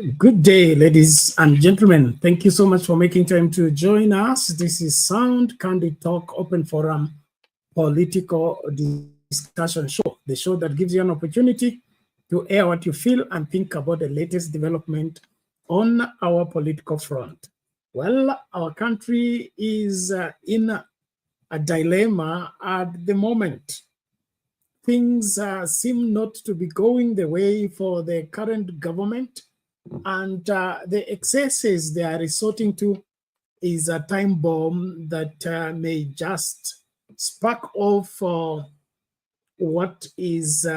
Good day, ladies and gentlemen. Thank you so much for making time to join us. This is Sound Candid Talk Open Forum Political Discussion Show, the show that gives you an opportunity to air what you feel and think about the latest development on our political front. Well, our country is in a dilemma at the moment. Things seem not to be going the way for the current government, and the excesses they are resorting to is a time bomb that may just spark off what is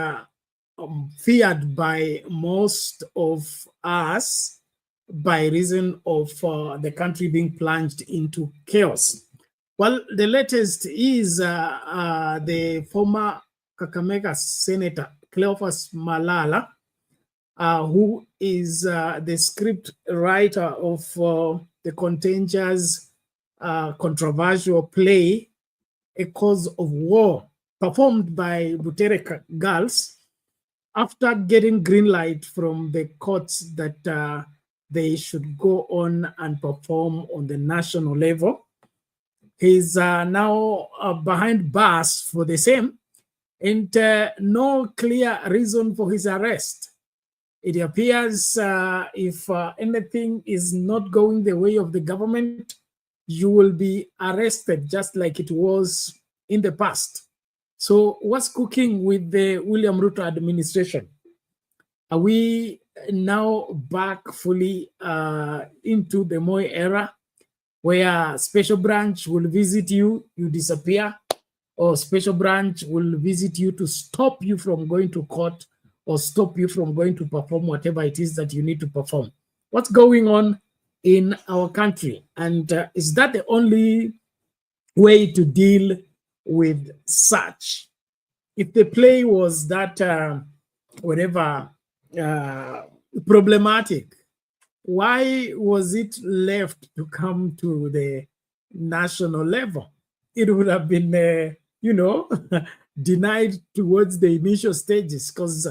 feared by most of us by reason of the country being plunged into chaos. Well, the latest is the former Kakamega Senator Cleopas Malala, who is the script writer of the contentious, controversial play, A Cause of War, performed by Butere girls, after getting green light from the courts that they should go on and perform on the national level. He's now behind bars for the same, and no clear reason for his arrest. It appears if anything is not going the way of the government, you will be arrested just like it was in the past. So what's cooking with the William Ruto administration? Are we now back fully into the Moi era, where special branch will visit you, you disappear, or special branch will visit you to stop you from going to court or stop you from going to perform whatever it is that you need to perform? What's going on in our country? And is that the only way to deal with such? If the play was that problematic, why was it left to come to the national level? It would have been, denied towards the initial stages, because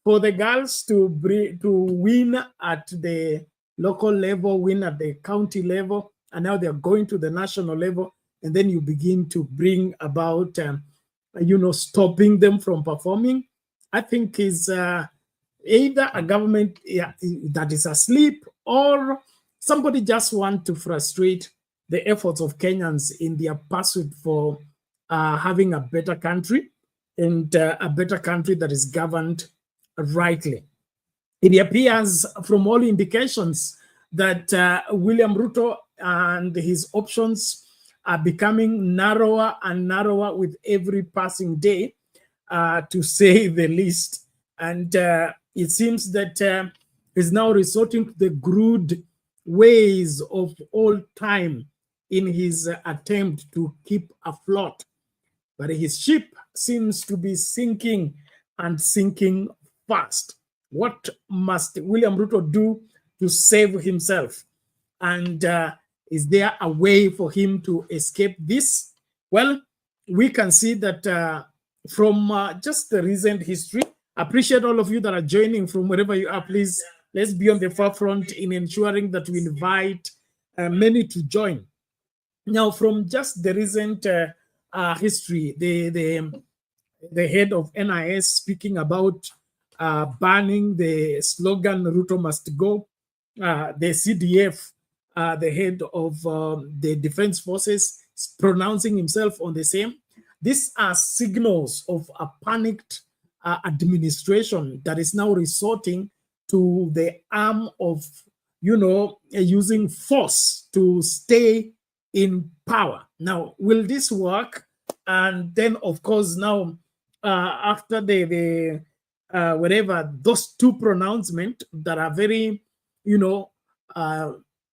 for the girls to win at the local level, win at the county level, and now they're going to the national level, and then you begin to bring about, stopping them from performing, I think is either a government that is asleep, or somebody just want to frustrate the efforts of Kenyans in their pursuit for having a better country, and a better country that is governed rightly. It appears from all indications that William Ruto and his options are becoming narrower and narrower with every passing day, to say the least. And it seems that he's now resorting to the crude ways of old time in his attempt to keep afloat. But his ship seems to be sinking, and sinking fast. What must William Ruto do to save himself? And is there a way for him to escape this? Well, we can see that from just the recent history. Appreciate all of you that are joining from wherever you are. Please, let's be on the forefront in ensuring that we invite many to join. Now, from just the recent history, the head of NIS speaking about banning the slogan "Ruto must go," the CDF, the head of the defense forces, pronouncing himself on the same. These are signals of a panicked administration that is now resorting to the arm of, using force to stay in power. Now, will this work? And then, of course, now after those two pronouncements that are very, you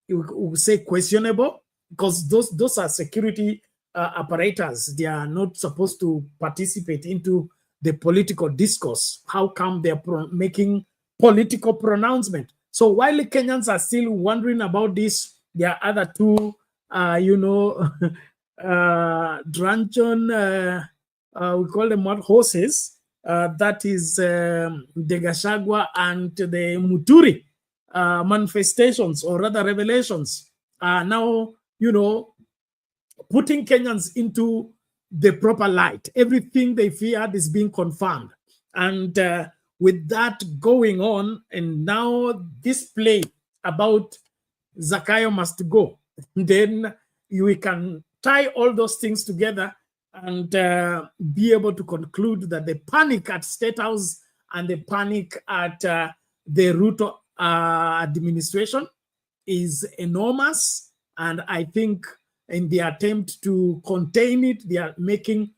would say questionable, because those are security apparatus. They are not supposed to participate into the political discourse. How come they're making political pronouncement? So while the Kenyans are still wondering about this, there are other two, drunken, we call them what, horses. That is the Gachagua and the Muturi. manifestations, or rather revelations, are now, putting Kenyans into the proper light. Everything they feared is being confirmed. And with that going on, and now this play about Zakayo must go, then we can tie all those things together and be able to conclude that the panic at State House and the panic at the Ruto administration is enormous. And I think in the attempt to contain it, they are making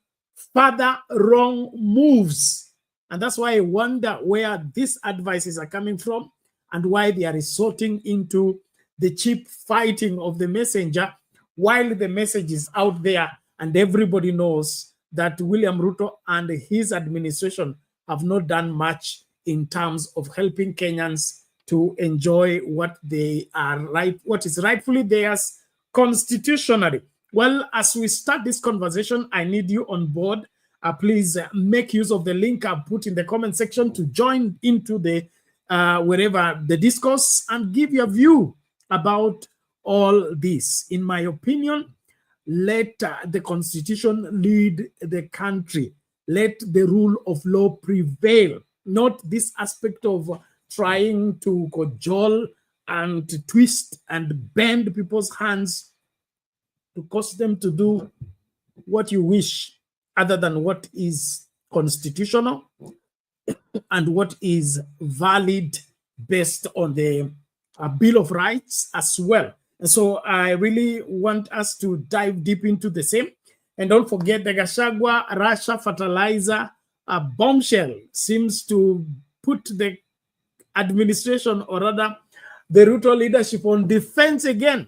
further wrong moves. And that's why I wonder where these advices are coming from and why they are resorting into the cheap fighting of the messenger, while the message is out there and everybody knows that William Ruto and his administration have not done much in terms of helping Kenyans to enjoy what they are what is rightfully theirs constitutionally. Well, as we start this conversation, I need you on board. Please make use of the link I've put in the comment section to join into the wherever the discourse and give your view about all this. In my opinion, let the constitution lead the country. Let the rule of law prevail, not this aspect of trying to cajole and twist and bend people's hands to cause them to do what you wish, other than what is constitutional and what is valid based on the Bill of Rights as well. And so I really want us to dive deep into the same. And don't forget the Gachagua Russia fertilizer bombshell seems to put the administration, or rather the Ruto leadership, on defense again.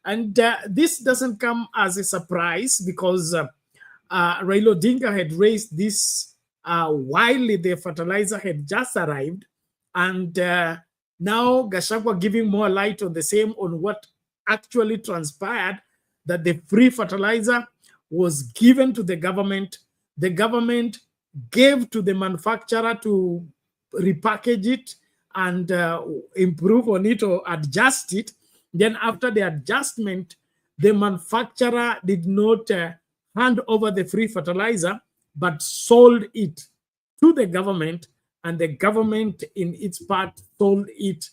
And this doesn't come as a surprise, because Raila Odinga had raised this while the fertilizer had just arrived. And now Gachagua giving more light on the same, on what actually transpired, that the free fertilizer was given to the government. The government gave to the manufacturer to repackage it and improve on it or adjust it. Then after the adjustment, the manufacturer did not hand over the free fertilizer, but sold it to the government, and the government in its part sold it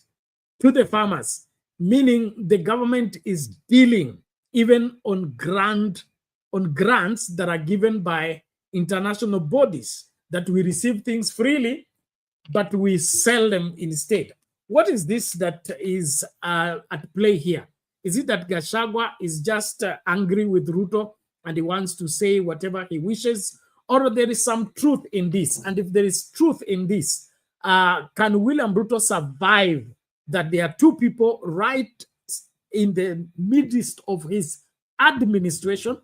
to the farmers, meaning the government is dealing even on grants that are given by international bodies, that we receive things freely, but we sell them instead. What is this that is at play here? Is it that Gachagua is just angry with Ruto and he wants to say whatever he wishes, or there is some truth in this? And if there is truth in this, can William Ruto survive that there are two people right in the midst of his administration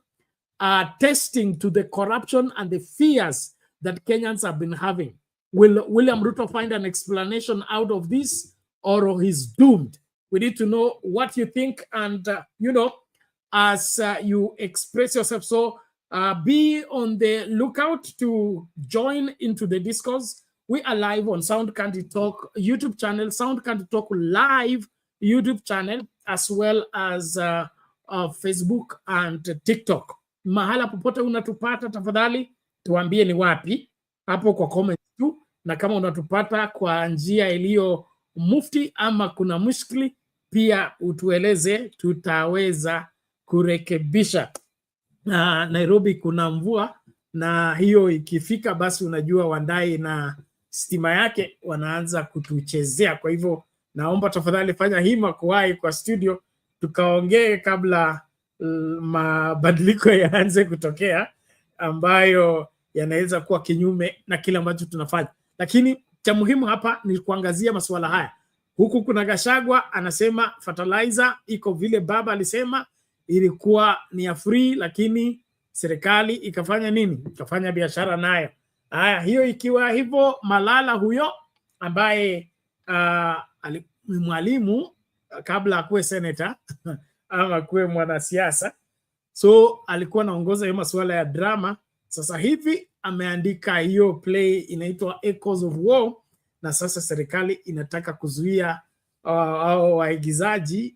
testing to the corruption and the fears that Kenyans have been having? Will William Ruto find an explanation out of this, or he's doomed? We need to know what you think, and as you express yourself. So be on the lookout to join into the discourse. We are live on Sound Candy Talk YouTube channel, Sound Candy Talk Live YouTube channel, as well as Facebook and TikTok. Mahala popote unatupata, tafadhali tuambie ni wapi hapo kwa comment tu, na kama unatupata kwa njia iliyo mufti ama kuna mushkili, pia utueleze, tutaweza kurekebisha. Nairobi kuna mvua, na hiyo ikifika basi unajua Wandai na stima yake wanaanza kutuchezea. Kwa hivyo naomba tafadhali fanya hima kuwahi kwa studio tukaongee kabla mabadiliko yaanze kutokea, ambayo yanaweza kuwa kinyume na kile ambacho tunafanya. Lakini cha muhimu hapa ni kuangazia masuala haya. Huku kuna Gachagua anasema fertilizer iko vile baba alisema, ilikuwa ni ya free, lakini serikali ikafanya nini? Ikafanya biashara nayo. Haya, hiyo ikiwa hivyo, Malala huyo ambaye ni mwalimu kabla akuwe senator ama kuwe mwanasiasa, so alikuwa anaongoza hiyo masuala ya drama. Sasa hivi ameandika hiyo play inaitwa Echoes of War, na sasa serikali inataka kuzuia au waigizaji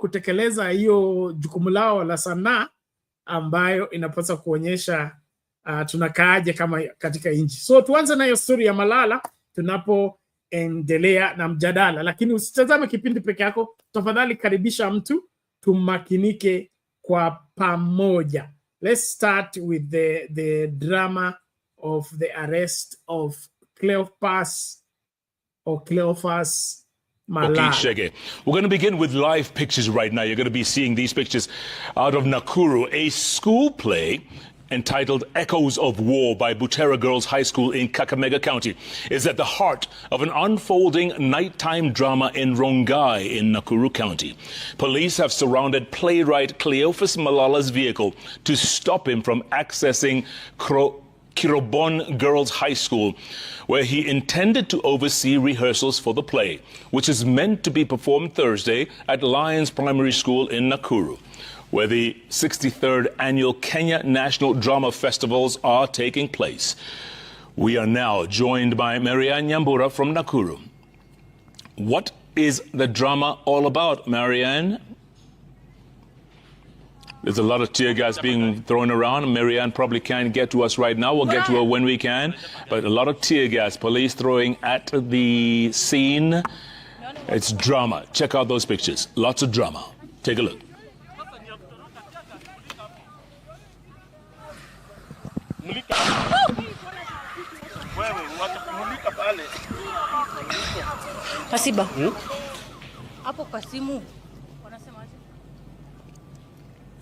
kutekeleza hiyo jukumu lao la sanaa ambayo inapaswa kuonyesha tunakaaje kama katika nchi. So tuanze na hiyo story ya Malala tunapoendelea na mjadala, lakini usitazame kipindi peke yako, tafadhali karibisha mtu tumakinike kwa pamoja. Let's start with the drama of the arrest of Cleopas Malala. Okay, Shege. We're going to begin with live pictures right now. You're going to be seeing these pictures out of Nakuru. A school play entitled Echoes of War by Butere Girls High School in Kakamega County is at the heart of an unfolding nighttime drama in Rongai in Nakuru County. Police have surrounded playwright Cleopas Malala's vehicle to stop him from accessing Kirobon Girls High School, where he intended to oversee rehearsals for the play, which is meant to be performed Thursday at Lions Primary School in Nakuru, where the 63rd annual Kenya National Drama Festivals are taking place. We are now joined by Marianne Nyambura from Nakuru. What is the drama all about, Marianne? There's a lot of tear gas being thrown around. Marianne probably can't get to us right now. We'll get to her when we can. But a lot of tear gas, police throwing at the scene. It's drama. Check out those pictures. Lots of drama. Take a look. Asiba.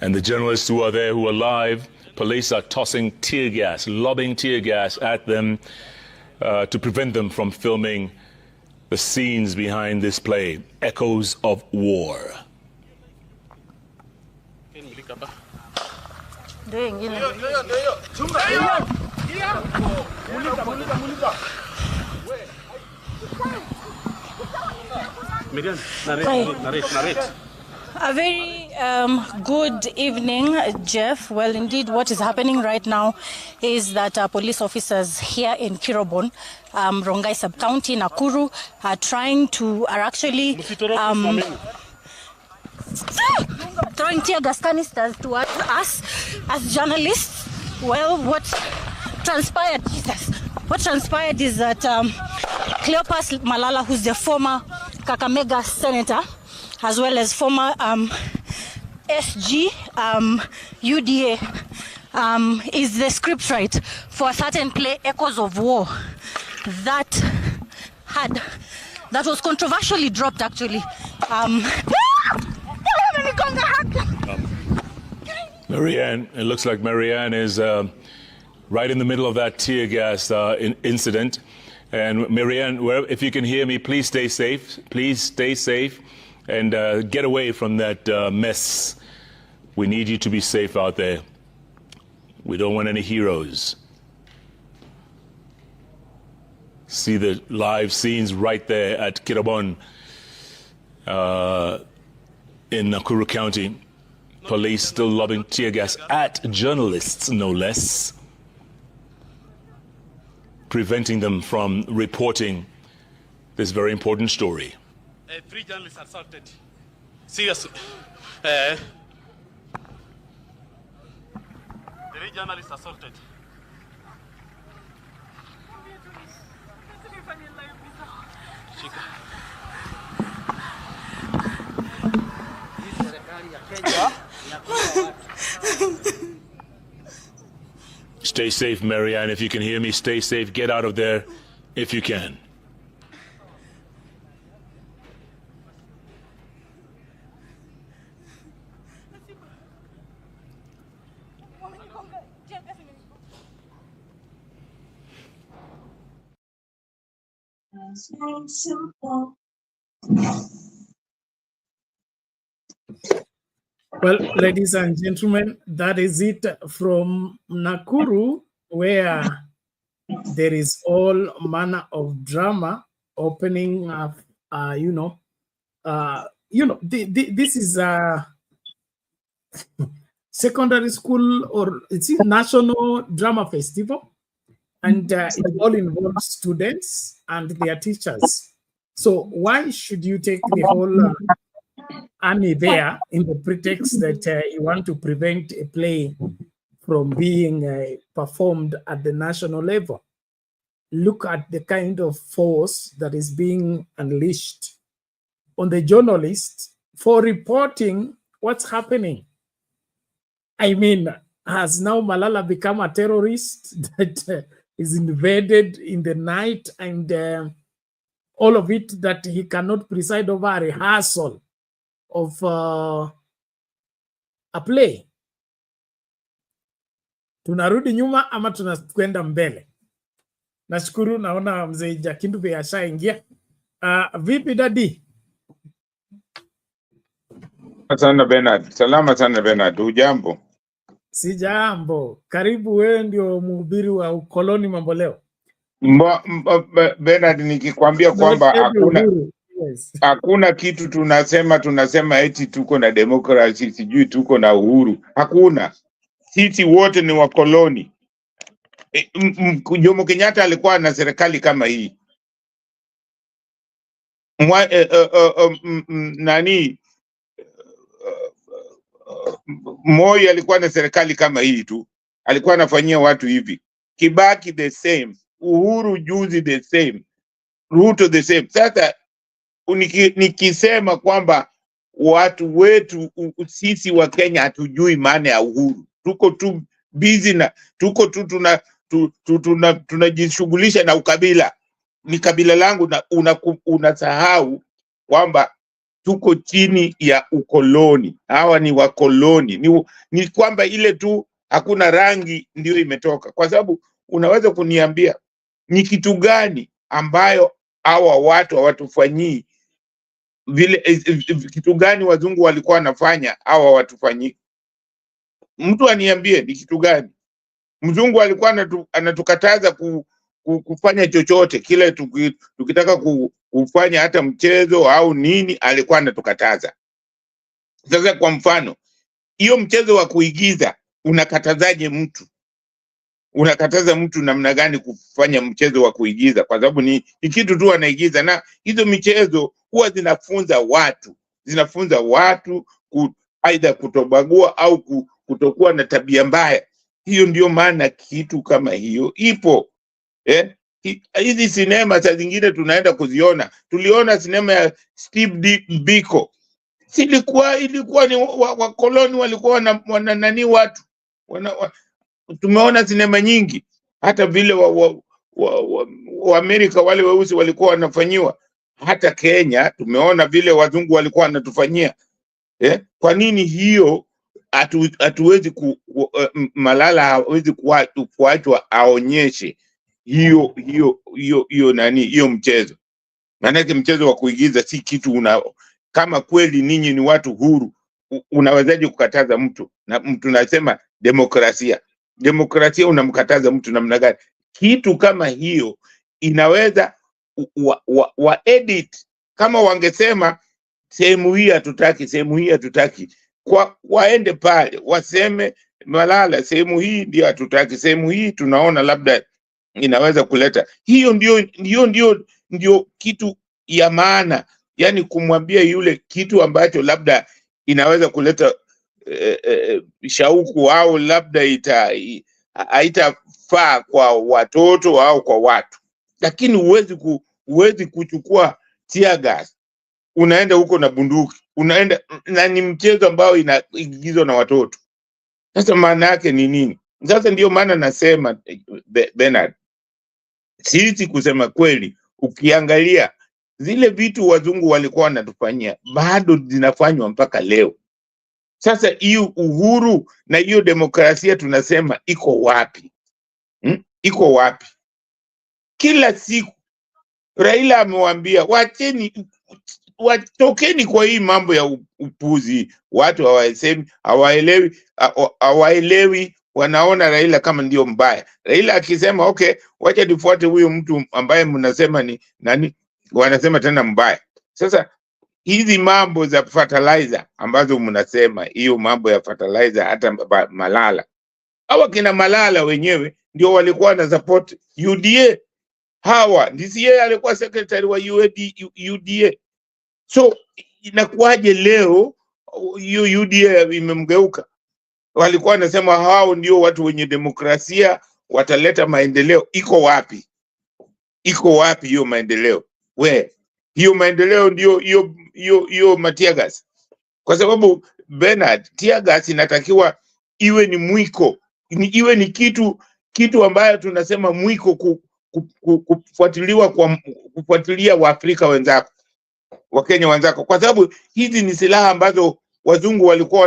And the journalists who are there, who are live, police are tossing tear gas, lobbing tear gas at them to prevent them from filming the scenes behind this play, Echoes of War. Narrate. A very good evening, Jeff. Well, indeed, what is happening right now is that police officers here in Kirobon, Rongai Sub-County, Nakuru, are actually throwing tear gas canisters towards us as journalists. Well, what transpired is that Cleopas Malala, who's the former Kakamega senator, as well as former SG UDA, is the scriptwriter for a certain play, Echoes of War, that was controversially dropped, actually. Marianne, it looks like Marianne is right in the middle of that tear gas incident. And Marianne, if you can hear me, please stay safe. Please stay safe and get away from that mess. We need you to be safe out there. We don't want any heroes. See the live scenes right there at Kirobon in Nakuru County. Police still lobbing tear gas at journalists, no less, preventing them from reporting this very important story. 3 journalists assaulted. Seriously. 3 journalists assaulted. Stay safe, Marianne. If you can hear me, stay safe. Get out of there if you can. Well, ladies and gentlemen, that is it from Nakuru, where there is all manner of drama opening up. This is a secondary school, or it's a national drama festival, and it all involves students and their teachers. So why should you take the whole army there in the pretext that you want to prevent a play from being performed at the national level? Look at the kind of force that is being unleashed on the journalists for reporting what's happening. I mean, has now Malala become a terrorist that is invaded in the night and all of it, that he cannot preside over a rehearsal of a play? Tunarudi nyuma ama tunakwenda mbele? Nashukuru, naona mzee Jakindu ashaingia. Vipi dadi? Sana Bernard. Salama sana Bernard. Hujambo? Si jambo. Karibu, wewe ndio mhubiri wa ukoloni mambo leo. Bernard, nikikwambia kwamba hakuna kitu tunasema eti tuko na demokrasi, sijui tuko na uhuru. Hakuna. Sisi wote ni wakoloni. Jomo Kenyatta alikuwa na serikali kama hii. Moi alikuwa na serikali kama hii tu, alikuwa anafanyia watu hivi. Kibaki the same, Uhuru juzi the same, Ruto the same. Sasa nikisema kwamba watu wetu sisi wa Kenya hatujui maana ya uhuru, tuko tu busy na tuko tu tunajishughulisha na ukabila, ni kabila langu, na unasahau kwamba tuko chini ya ukoloni. Hawa ni wakoloni. Ni kwamba ile tu hakuna rangi ndio imetoka. Kwa sababu unaweza kuniambia ni kitu gani ambayo hawa watu hawatufanyii vile, kitu gani wazungu walikuwa wanafanya hawa watufanyii? Mtu aniambie ni kitu gani? Mzungu alikuwa anatukataza kufanya chochote kile, tukitaka kufanya hata mchezo au nini alikuwa anatukataza. Sasa kwa mfano, hiyo mchezo wa kuigiza unakatazaje mtu? Unakataza mtu namna gani kufanya mchezo wa kuigiza? Kwa sababu ni kitu tu anaigiza, na hizo michezo huwa zinafunza watu aidha kutobagua au kutokuwa na tabia mbaya. Hiyo ndio maana kitu kama hiyo ipo. Hizi sinema saa zingine tunaenda kuziona. Tuliona sinema ya Steve Biko. Ilikuwa ni wakoloni walikuwa wananani watu. Tumeona sinema nyingi. Hata vile wa Amerika wale weusi walikuwa wanafanyiwa. Hata Kenya tumeona vile wazungu walikuwa wanatufanyia. Kwa nini hiyo hatuwezi Malala hawezi kuachwa aonyeshe hiyo mchezo? Maana mchezo wa kuigiza si kitu kama kweli ninyi ni watu huru, unawezaje kukataza mtu? Na mtu nasema demokrasia unamkataza mtu namna gani? Kitu kama hiyo inaweza wa edit. Kama wangesema sehemu hii hatutaki, waende pale waseme Malala, sehemu hii ndio hatutaki, sehemu hii tunaona labda inaweza kuleta. Hiyo ndio kitu ya maana, yani kumwambia yule kitu ambacho labda inaweza kuleta shauku au labda haitafaa kwa watoto au kwa watu. Lakini huwezi kuchukua tear gas unaenda huko na bunduki, unaenda na ni mchezo ambao inaigizwa na watoto. Sasa maana yake ni nini? Sasa ndio maana nasema Bernard, sisi kusema kweli, ukiangalia zile vitu wazungu walikuwa wanatufanyia bado zinafanywa mpaka leo. Sasa hiyo uhuru na hiyo demokrasia tunasema iko wapi? Iko wapi? Kila siku Raila amewaambia watokeni kwa hii mambo ya upuzi. Watu hawaelewi, wanaona Raila kama ndio mbaya. Raila akisema okay, wacha nifuate huyo mtu ambaye mnasema ni nani, wanasema tena mbaya. Sasa hizi mambo za fertilizer ambazo mnasema, hiyo mambo ya fertilizer, hata Malala, hawa kina Malala wenyewe ndio walikuwa na support UDA. Hawa DCA alikuwa secretary wa UDA. So inakuwaje leo hiyo UDA imemgeuka? Walikuwa wanasema hao ndio watu wenye demokrasia, wataleta maendeleo. Iko wapi? Iko wapi hiyo maendeleo? Hiyo maendeleo ndio hiyo matiagas. Kwa sababu Bernard, teargas inatakiwa iwe ni mwiko, iwe ni kitu ambayo tunasema mwiko kufuatilia Waafrika wenzako, Wakenya wenzako, kwa sababu hizi ni silaha ambazo wazungu walikuwa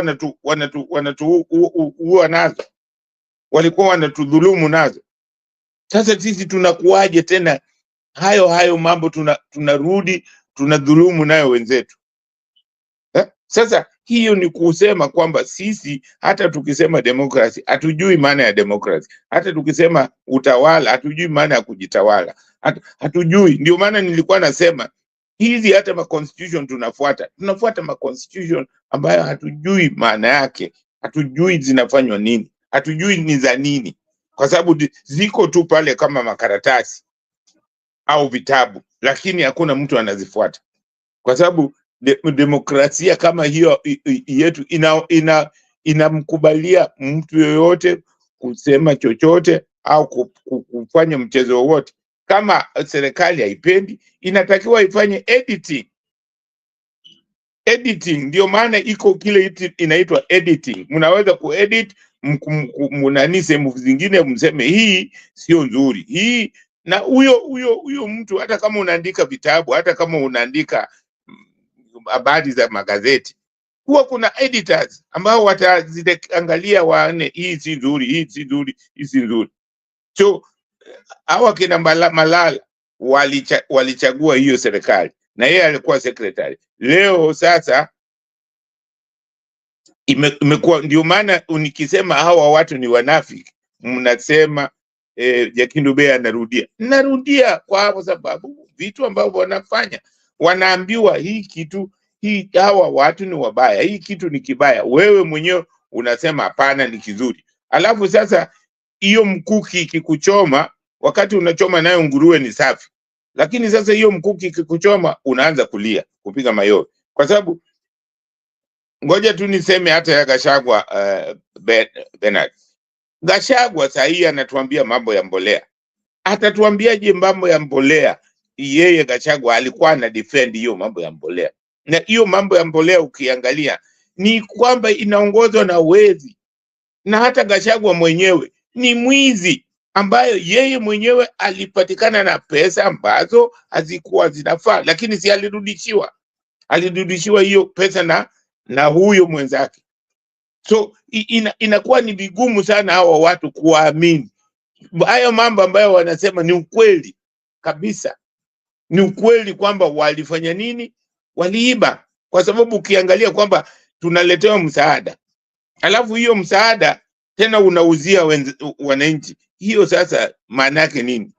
wanatuua nazo, walikuwa wanatudhulumu nazo. Sasa sisi tunakuaje tena hayo mambo tunarudi tunadhulumu nayo wenzetu? Sasa hiyo ni kusema kwamba sisi hata tukisema demokrasi hatujui maana ya demokrasi, hata tukisema utawala hatujui maana ya kujitawala, hatujui. Ndio maana nilikuwa nasema hizi hata ma constitution tunafuata ma constitution ambayo hatujui maana yake, hatujui zinafanywa nini, hatujui ni za nini, kwa sababu ziko tu pale kama makaratasi au vitabu, lakini hakuna mtu anazifuata, kwa sababu demokrasia kama hiyo yetu inamkubalia mtu yoyote kusema chochote au kufanya mchezo wowote. Kama serikali haipendi, inatakiwa ifanye editing. Ndio maana iko kile inaitwa editing. Mnaweza kuedit mnani sehemu zingine, mseme hii sio nzuri, hii na huyo mtu, hata kama unaandika vitabu, hata kama unaandika habari za magazeti, huwa kuna editors ambao wataziangalia waone hii si nzuri, hii si nzuri, hii si nzuri. So hawa kina Malala walichagua hiyo serikali na yeye alikuwa secretary. Leo sasa imekuwa, ndio maana unikisema hawa watu ni wanafiki, mnasema Jakindu Bey narudia kwa sababu vitu ambavyo wanafanya, wanaambiwa hawa watu ni wabaya, hii kitu ni kibaya, wewe mwenyewe unasema hapana ni kizuri. Alafu sasa hiyo mkuki ikikuchoma, wakati unachoma nayo nguruwe ni safi, lakini sasa hiyo mkuki ikikuchoma unaanza kulia, kupiga mayowe. Kwa sababu ngoja tu niseme hata ya Gachagua, Bernard. Gachagua sahi anatuambia mambo ya mbolea. Atatuambiaje mambo ya mbolea? Yeye Gachagua alikuwa ana defend hiyo mambo ya mbolea. Na hiyo mambo ya mbolea ukiangalia ni kwamba inaongozwa na wezi. Na hata Gachagua mwenyewe ni mwizi, ambayo yeye mwenyewe alipatikana na pesa ambazo hazikuwa zinafaa, lakini si alirudishiwa hiyo pesa na huyo mwenzake. So inakuwa ni vigumu sana hawa watu kuamini hayo mambo ambayo wanasema ni ukweli kabisa. Ni ukweli kwamba walifanya nini? Waliiba. Kwa sababu ukiangalia kwamba tunaletewa msaada, alafu hiyo msaada tena unauzia wananchi, hiyo sasa maana yake nini?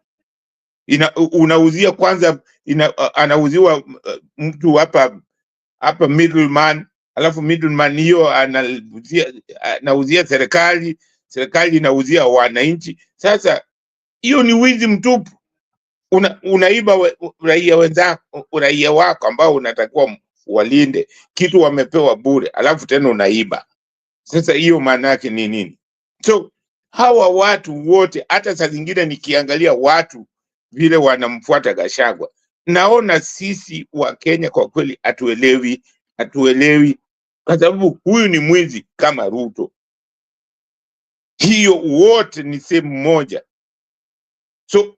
Unauzia kwanza, anauziwa mtu hapa middleman, alafu middleman hiyo anauzia serikali inauzia wananchi. Sasa hiyo ni wizi mtupu. Unaiba raia wenzako, raia wako ambao unatakiwa walinde, kitu wamepewa bure, alafu tena unaiba. Sasa hiyo maana yake ni nini? So hawa watu wote, hata saa zingine nikiangalia watu vile wanamfuata Gachagua, naona sisi wa Kenya kwa kweli hatuelewi, kwa sababu huyu ni mwizi kama Ruto. Hiyo wote ni sehemu moja. So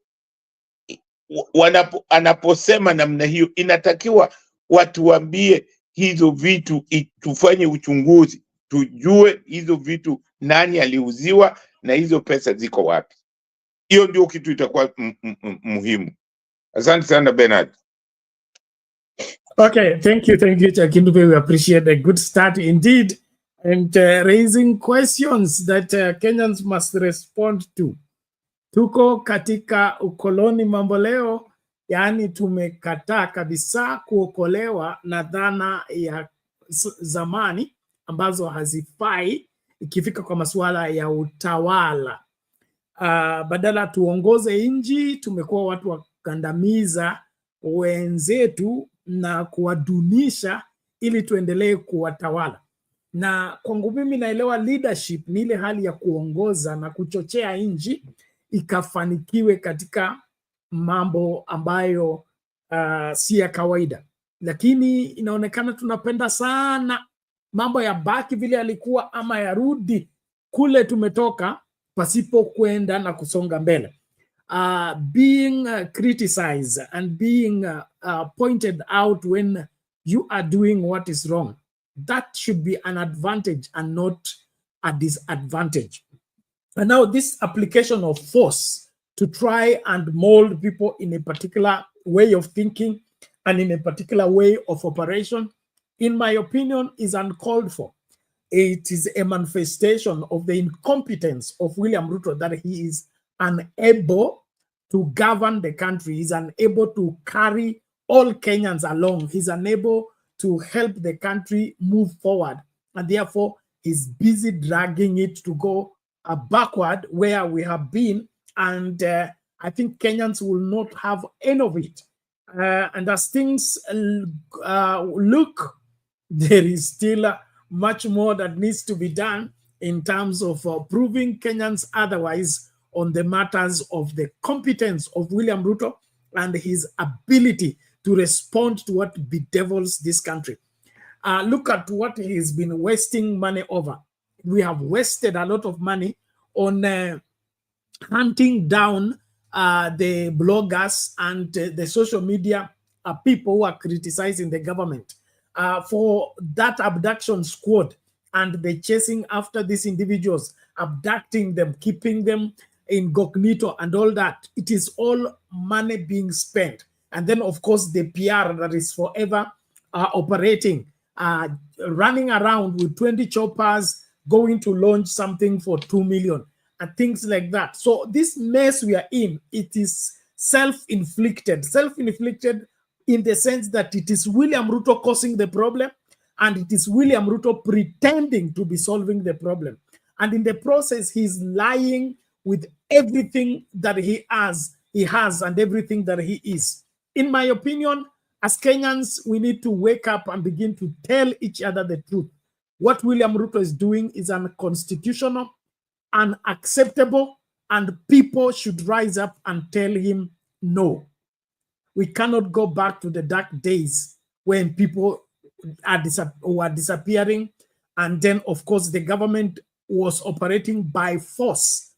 anaposema namna hiyo, inatakiwa watuambie hizo vitu, tufanye uchunguzi, tujue hizo vitu nani aliuziwa na hizo pesa ziko wapi. Hiyo ndio kitu itakuwa muhimu. Asante sana Bernard. Okay, thank you Jakindu Bey. We appreciate a good start indeed, and raising questions that Kenyans must respond to. Tuko katika ukoloni mambo leo, yani tumekataa kabisa kuokolewa na dhana ya zamani ambazo hazifai ikifika kwa masuala ya utawala. Badala tuongoze nchi, tumekuwa watu wa kukandamiza wenzetu na kuwadunisha ili tuendelee kuwatawala. Na kwangu mimi naelewa leadership ni ile hali ya kuongoza na kuchochea nchi ikafanikiwe katika mambo ambayo si ya kawaida, lakini inaonekana tunapenda sana mambo ya baki vile alikuwa ama yarudi kule tumetoka pasipo kwenda na kusonga mbele. Being criticized and being pointed out when you are doing what is wrong, that should be an advantage and not a disadvantage. And now this application of force to try and mold people in a particular way of thinking and in a particular way of operation, in my opinion, is uncalled for. It is a manifestation of the incompetence of William Ruto, that he is unable to govern the country. He's unable to carry all Kenyans along. He's unable to help the country move forward. And therefore, he's busy dragging it to go backward where we have been. And I think Kenyans will not have any of it. And as things look, there is still much more that needs to be done in terms of proving Kenyans otherwise on the matters of the competence of William Ruto and his ability to respond to what bedevils this country. Look at what he's been wasting money over. We have wasted a lot of money on hunting down the bloggers and the social media people who are criticizing the government. For that abduction squad and the chasing after these individuals, abducting them, keeping them incognito and all that, it is all money being spent. And then, of course, the PR that is forever operating, running around with 20 choppers, going to launch something for 2 million and things like that. So this mess we are in, it is self-inflicted in the sense that it is William Ruto causing the problem, and it is William Ruto pretending to be solving the problem. And in the process, he's lying with everything that he has and everything that he is. In my opinion, as Kenyans, we need to wake up and begin to tell each other the truth. What William Ruto is doing is unconstitutional, unacceptable, and people should rise up and tell him no. We cannot go back to the dark days when people were disappearing, and then, of course, the government was operating by force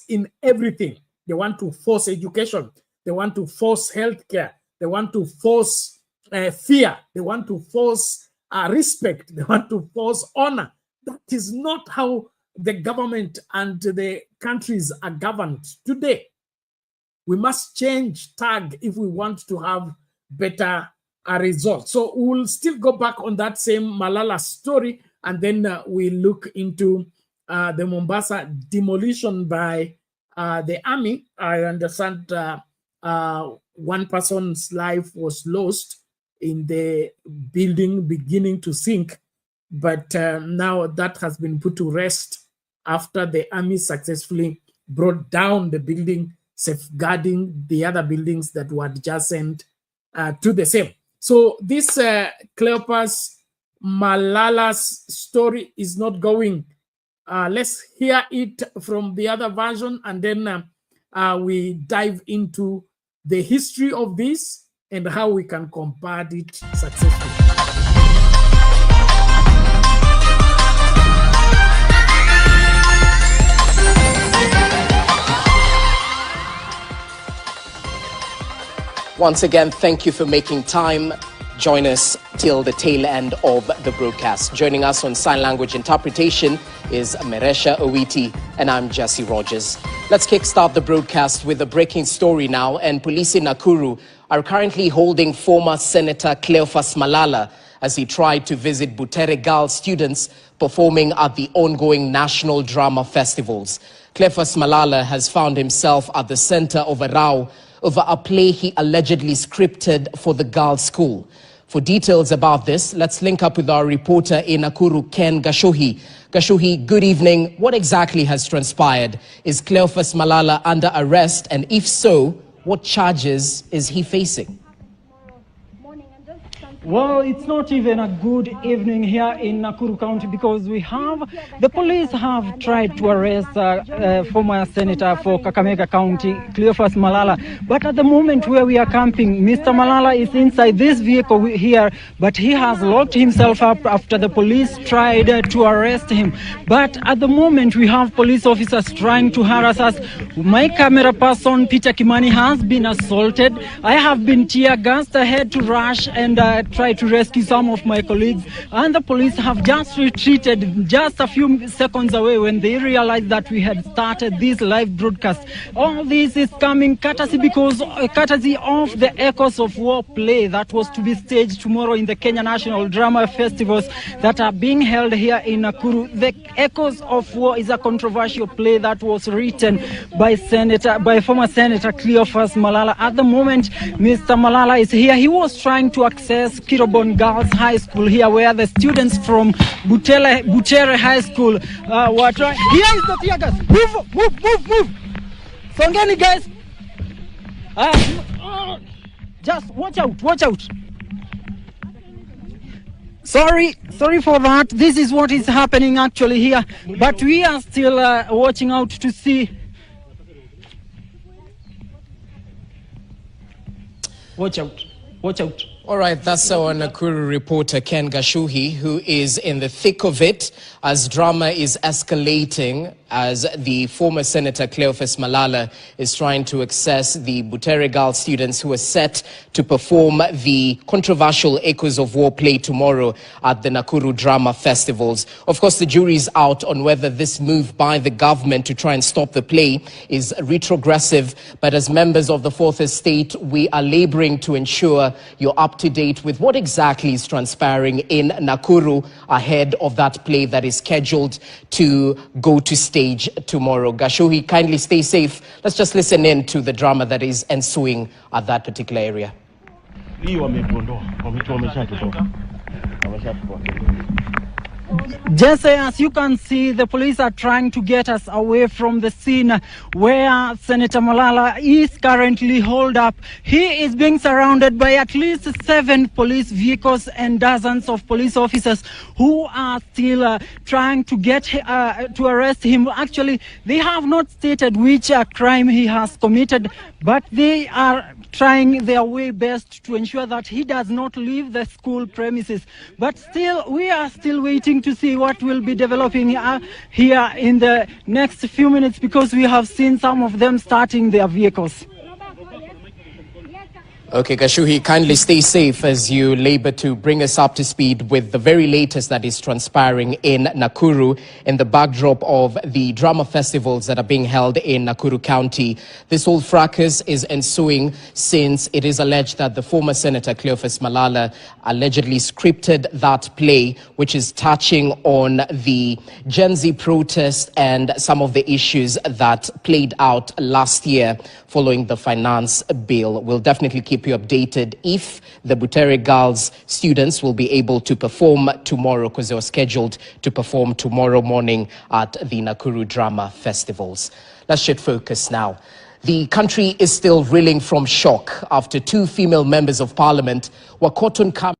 in everything. They want to force education. They want to force healthcare. They want to force fear. They want to force respect. They want to force honor. That is not how the government and the countries are governed today. We must change tag if we want to have better results. So we'll still go back on that same Malala story, and then we look into the Mombasa demolition by the army. I understand one person's life was lost in the building beginning to sink, but now that has been put to rest after the army successfully brought down the building, safeguarding the other buildings that were adjacent to the same. So this Cleopas Malala's story is not going. Let's hear it from the other version, and then we dive into the history of this and how we can combat it successfully. Once again, thank you for making time. Join us till the tail end of the broadcast. Joining us on sign language interpretation is Meresha Owiti, and I'm Jesse Rogers. Let's kickstart the broadcast with a breaking story now. And police in Nakuru are currently holding former Senator Cleopas Malala as he tried to visit Butere Girl students performing at the ongoing National Drama Festivals. Cleopas Malala has found himself at the center of a row over a play he allegedly scripted for the girls' school. For details about this, let's link up with our reporter in Nakuru, Ken Gashohi. Gashuhi, good evening. What exactly has transpired? Is Cleopas Malala under arrest? And if so, what charges is he facing? Well, it's not even a good evening here in Nakuru County because the police have tried to arrest former senator for Kakamega County, Cleopas Malala. But at the moment where we are camping, Mr. Malala is inside this vehicle here, but he has locked himself up after the police tried to arrest him. But at the moment we have police officers trying to harass us. My camera person, Peter Kimani, has been assaulted. I have been tear gassed. I had to rush and try to rescue some of my colleagues, and the police have just retreated just a few seconds away when they realized that we had started this live broadcast. All this is coming courtesy of the Echoes of War play that was to be staged tomorrow in the Kenya National Drama Festivals that are being held here in Nakuru. The Echoes of War is a controversial play that was written by former Senator Cleopas Malala. At the moment, Mr. Malala is here. He was trying to access Kirobon Girls High School here, where the students from Butere High School were trying. Here is the tear gas. Move. Songeni, guys. Just watch out. Sorry for that. This is what is happening actually here, but we are still watching out to see. Watch out. All right, that's our Nakuru reporter, Ken Gashuhi, who is in the thick of it as drama is escalating, as the former Senator Cleopas Malala is trying to access the Butere Girl students who are set to perform the controversial Echoes of War play tomorrow at the Nakuru Drama Festivals. Of course, the jury's out on whether this move by the government to try and stop the play is retrogressive, but as members of the Fourth Estate, we are laboring to ensure you're up to date with what exactly is transpiring in Nakuru ahead of that play that is scheduled to go to stage tomorrow. Gashuhi, kindly stay safe. Let's just listen in to the drama that is ensuing at that particular area. Just as you can see, the police are trying to get us away from the scene where Senator Malala is currently holed up. He is being surrounded by at least 7 police vehicles and dozens of police officers who are still trying to get to arrest him. Actually, they have not stated which crime he has committed, but they are trying their way best to ensure that he does not leave the school premises. But still, we are still waiting to see what will be developing here in the next few minutes, because we have seen some of them starting their vehicles. Okay, Gashuhi, kindly stay safe as you labor to bring us up to speed with the very latest that is transpiring in Nakuru in the backdrop of the drama festivals that are being held in Nakuru County. This whole fracas is ensuing since it is alleged that the former Senator Cleopas Malala allegedly scripted that play, which is touching on the Gen Z protest and some of the issues that played out last year following the finance bill. We'll definitely keep you updated if the Butere Girls students will be able to perform tomorrow, because they were scheduled to perform tomorrow morning at the Nakuru Drama Festivals. Let's shift focus now. The country is still reeling from shock after 2 female members of parliament were caught on camera.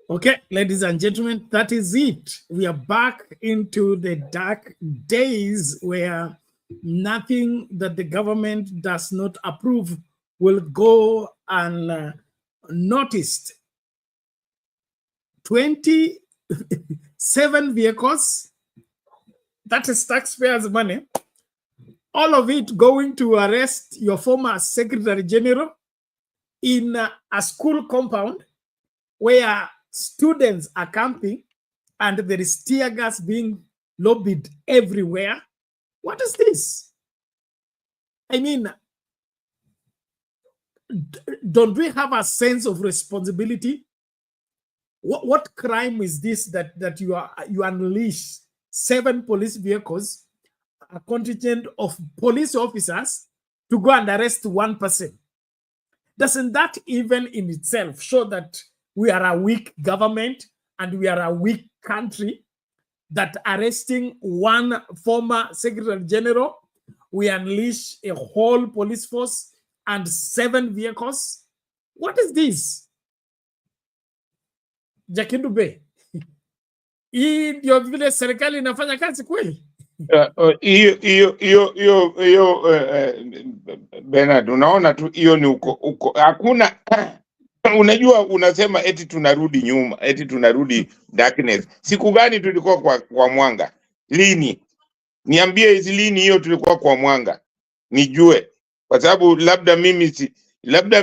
Okay, ladies and gentlemen, that is it. We are back into the dark days where nothing that the government does not approve will go unnoticed. 27 vehicles, that is taxpayers' money, all of it going to arrest your former Secretary General in a school compound where students are camping and there is tear gas being lobbied everywhere. What is this? I mean, don't we have a sense of responsibility? What crime is this that you unleash 7 police vehicles, a contingent of police officers to go and arrest 1 person? Doesn't that even in itself show that we are a weak government and we are a weak country? That arresting one former Secretary General, we unleash a whole police force and 7 vehicles. What is this? Jakindu Bay. Hii ndio vile serikali inafanya kazi kweli? Hiyo Bernard, unaona tu hiyo ni uko hakuna unajua, unasema eti tunarudi nyuma, eti tunarudi darkness. Siku gani tulikuwa kwa mwanga? Lini? Niambie hizi lini hiyo tulikuwa kwa mwanga. Nijue. Kwa sababu labda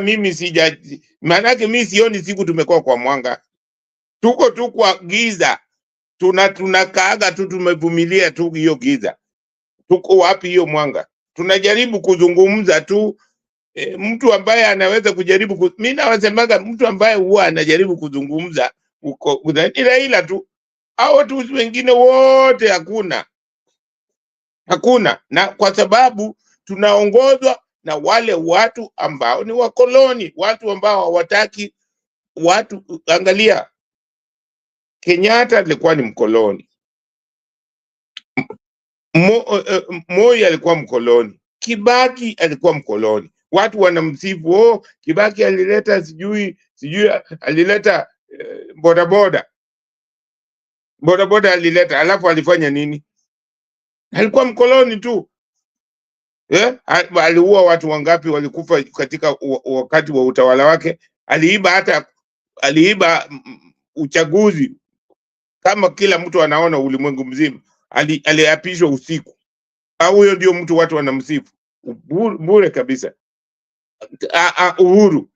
mimi sija, maana yake mimi sioni siku tumekuwa kwa mwanga. Tuko tu kwa giza. Tunakaaga tu, tumevumilia tu hiyo giza. Tuko wapi hiyo mwanga? Tunajaribu kuzungumza tu. Mtu ambaye anaweza kujaribu mimi nawasemaga mtu ambaye huwa anajaribu kuzungumza uko ila tu, hao watu wengine wote hakuna. Na kwa sababu tunaongozwa na wale watu ambao ni wakoloni, watu ambao hawataki watu. Angalia, Kenyatta alikuwa ni mkoloni, Moi alikuwa mkoloni, Kibaki alikuwa mkoloni. Watu wanamsifu, Kibaki alileta sijui alileta bodaboda alileta, alafu alifanya nini? Alikuwa mkoloni tu. Aliua watu wangapi walikufa katika wakati wa utawala wake? Aliiba uchaguzi, kama kila mtu anaona ulimwengu mzima. Aliapishwa usiku. Huyo ndio mtu watu wanamsifu bure kabisa. Uhuru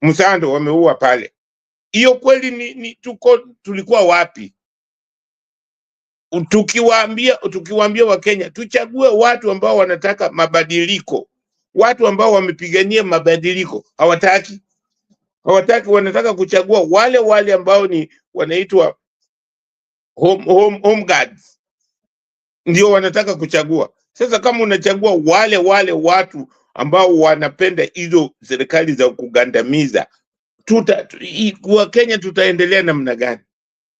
Musando wameua pale. Hiyo kweli tulikuwa wapi? Tukiwaambia Wakenya tuchague watu ambao wanataka mabadiliko, watu ambao wamepigania mabadiliko, hawataki, wanataka kuchagua wale ambao ni wanaitwa home guards, ndio wanataka kuchagua. Sasa kama unachagua wale watu ambao wanapenda hizo serikali za kugandamiza, Wakenya tutaendelea namna gani?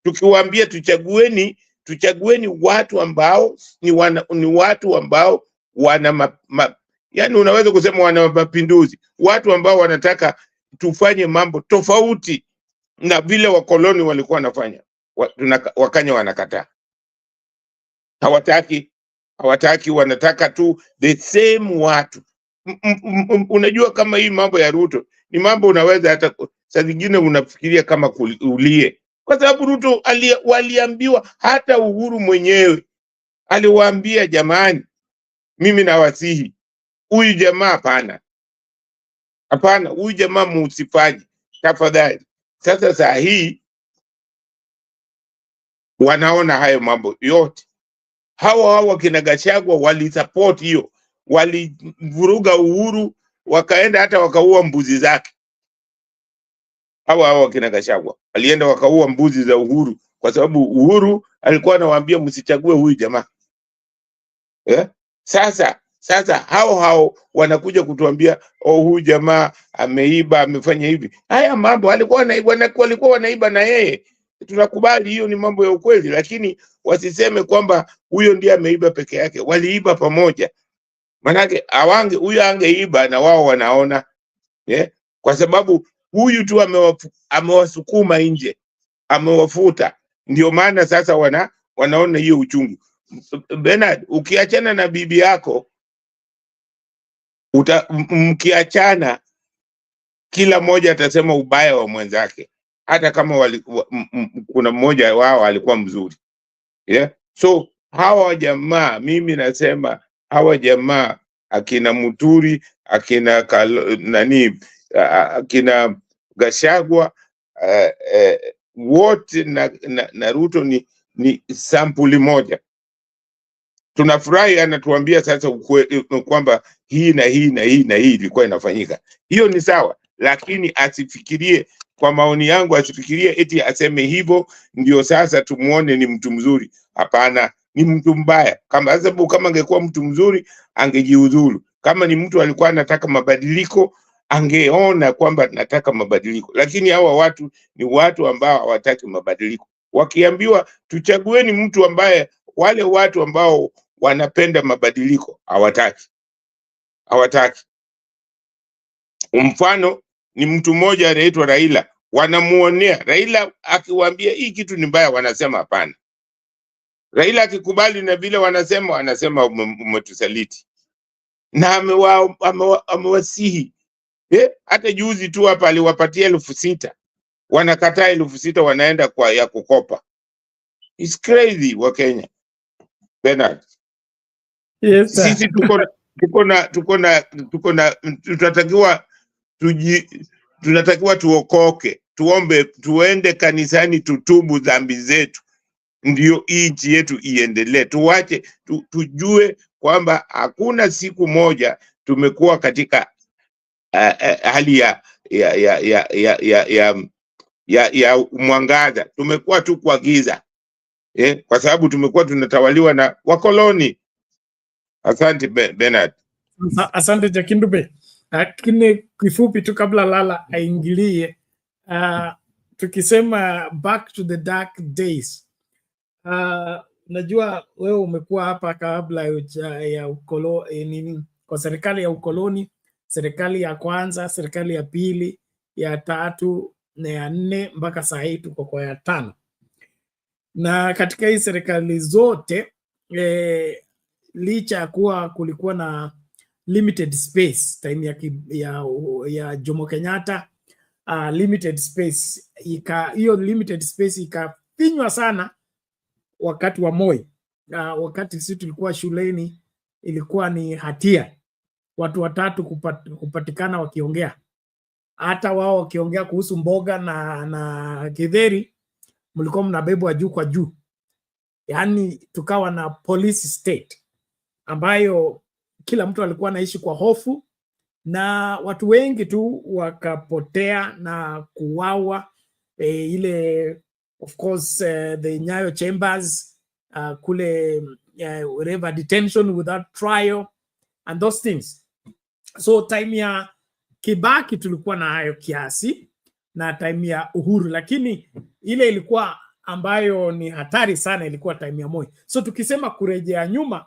Tukiwaambia tuchagueni watu ambao ni watu ambao wana yani unaweza kusema wana mapinduzi, watu ambao wanataka tufanye mambo tofauti na vile wakoloni walikuwa wanafanya. Wakenya wanakataa, hawataki, wanataka tu the same watu. Unajua kama hii mambo ya Ruto ni mambo unaweza hata saa zingine unafikiria kama ulie, kwa sababu Ruto waliambiwa, hata Uhuru mwenyewe aliwaambia, jamani, mimi nawasihi huyu jamaa hapana, huyu jamaa msifanye tafadhali. Sasa saa hii wanaona hayo mambo yote. Hawa kina Gachagua walisupport hiyo, walivuruga Uhuru, wakaenda hata wakaua mbuzi zake. Hawa kina Gachagua walienda wakaua mbuzi za Uhuru, kwa sababu Uhuru alikuwa anawaambia msichague huyu jamaa. Sasa hao wanakuja kutuambia, huyu jamaa ameiba, amefanya hivi. Haya mambo walikuwa wanaiba na yeye. Tunakubali hiyo ni mambo ya ukweli, lakini wasiseme kwamba huyo ndiye ameiba peke yake. Waliiba pamoja. Manake huyo angeiba na wao wanaona. Kwa sababu huyu tu amewasukuma nje, amewafuta. Ndio maana sasa wanaona hiyo uchungu. Bernard, ukiachana na bibi yako, mkiachana, kila mmoja atasema ubaya wa mwenzake, hata kama kuna mmoja wao alikuwa mzuri. So hawa jamaa, mimi nasema hawa jamaa, akina Muturi, akina akina Gachagua, wote na Ruto ni sampuli moja. Tunafurahi anatuambia sasa kwamba hii na hii na hii na hii ilikuwa inafanyika. Hiyo ni sawa, lakini asifikirie, kwa maoni yangu, asifikirie eti aseme hivyo ndio sasa tumuone ni mtu mzuri. Hapana, ni mtu mbaya. Kama angekuwa mtu mzuri angejiuzulu. Kama ni mtu alikuwa anataka mabadiliko angeona kwamba nataka mabadiliko, lakini hawa watu ni watu ambao hawataki mabadiliko. Wakiambiwa tuchagueni mtu ambaye, wale watu ambao wanapenda mabadiliko hawataki. Mfano ni mtu mmoja anaitwa Raila, wanamuonea Raila, akiwaambia hii kitu ni mbaya wanasema hapana. Raila akikubali na vile wanasema umetusaliti, na amewasihi. Hata juzi tu hapa aliwapatia 6,000, wanakataa 6,000, wanaenda kwa ya kukopa. It's crazy wa Kenya. Bernard. Yes, sir. Sisi tunatakiwa tuokoke, tuombe, tuende kanisani, tutubu dhambi zetu, ndio nchi yetu iendelee. Tuache tujue kwamba hakuna siku moja tumekuwa katika hali ya mwangaza. Tumekuwa tu kwa giza, kwa sababu tumekuwa tunatawaliwa na wakoloni. Asante Bernard. Asante Jakindube. Lakini kifupi tu kabla Lala aingilie, tukisema back to the dark days, najua wewe umekuwa hapa kabla ya ukoloni, kwa serikali ya ukoloni, serikali ya kwanza, serikali ya pili, ya tatu na ya 4 mpaka saa hii tuko kwa ya 5. Na katika hii serikali zote licha ya kuwa kulikuwa na limited space time ya Jomo Kenyatta, limited space hiyo limited space ikafinywa sana wakati wa Moi. Wakati sisi tulikuwa shuleni ilikuwa ni hatia watu watatu kupatikana wakiongea, hata wao wakiongea kuhusu mboga na githeri, mlikuwa mnabebwa juu kwa juu. Yani tukawa na police state ambayo kila mtu alikuwa anaishi kwa hofu, na watu wengi tu wakapotea na kuwawa. Ile of course the Nyayo Chambers, kule whatever, detention without trial and those things. So time ya Kibaki tulikuwa na hayo kiasi, na time ya Uhuru, lakini ile ilikuwa ambayo ni hatari sana ilikuwa time ya Moi. So tukisema kurejea nyuma,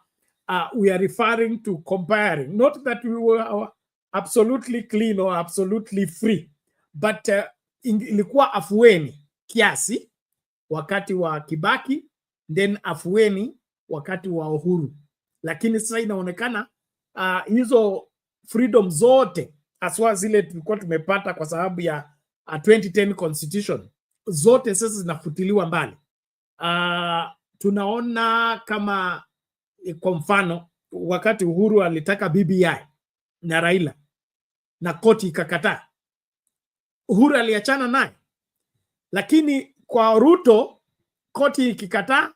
we are referring to comparing, not that we were absolutely clean or absolutely free, but ilikuwa afueni kiasi wakati wa Kibaki, then afueni wakati wa Uhuru. Lakini sasa inaonekana hizo freedom zote aswa zile tulikuwa tumepata kwa sababu ya 2010 constitution zote sasa zinafutiliwa mbali. Tunaona kama kwa mfano wakati Uhuru alitaka BBI na Raila na koti ikakataa, Uhuru aliachana naye. Lakini kwa Ruto koti ikikataa,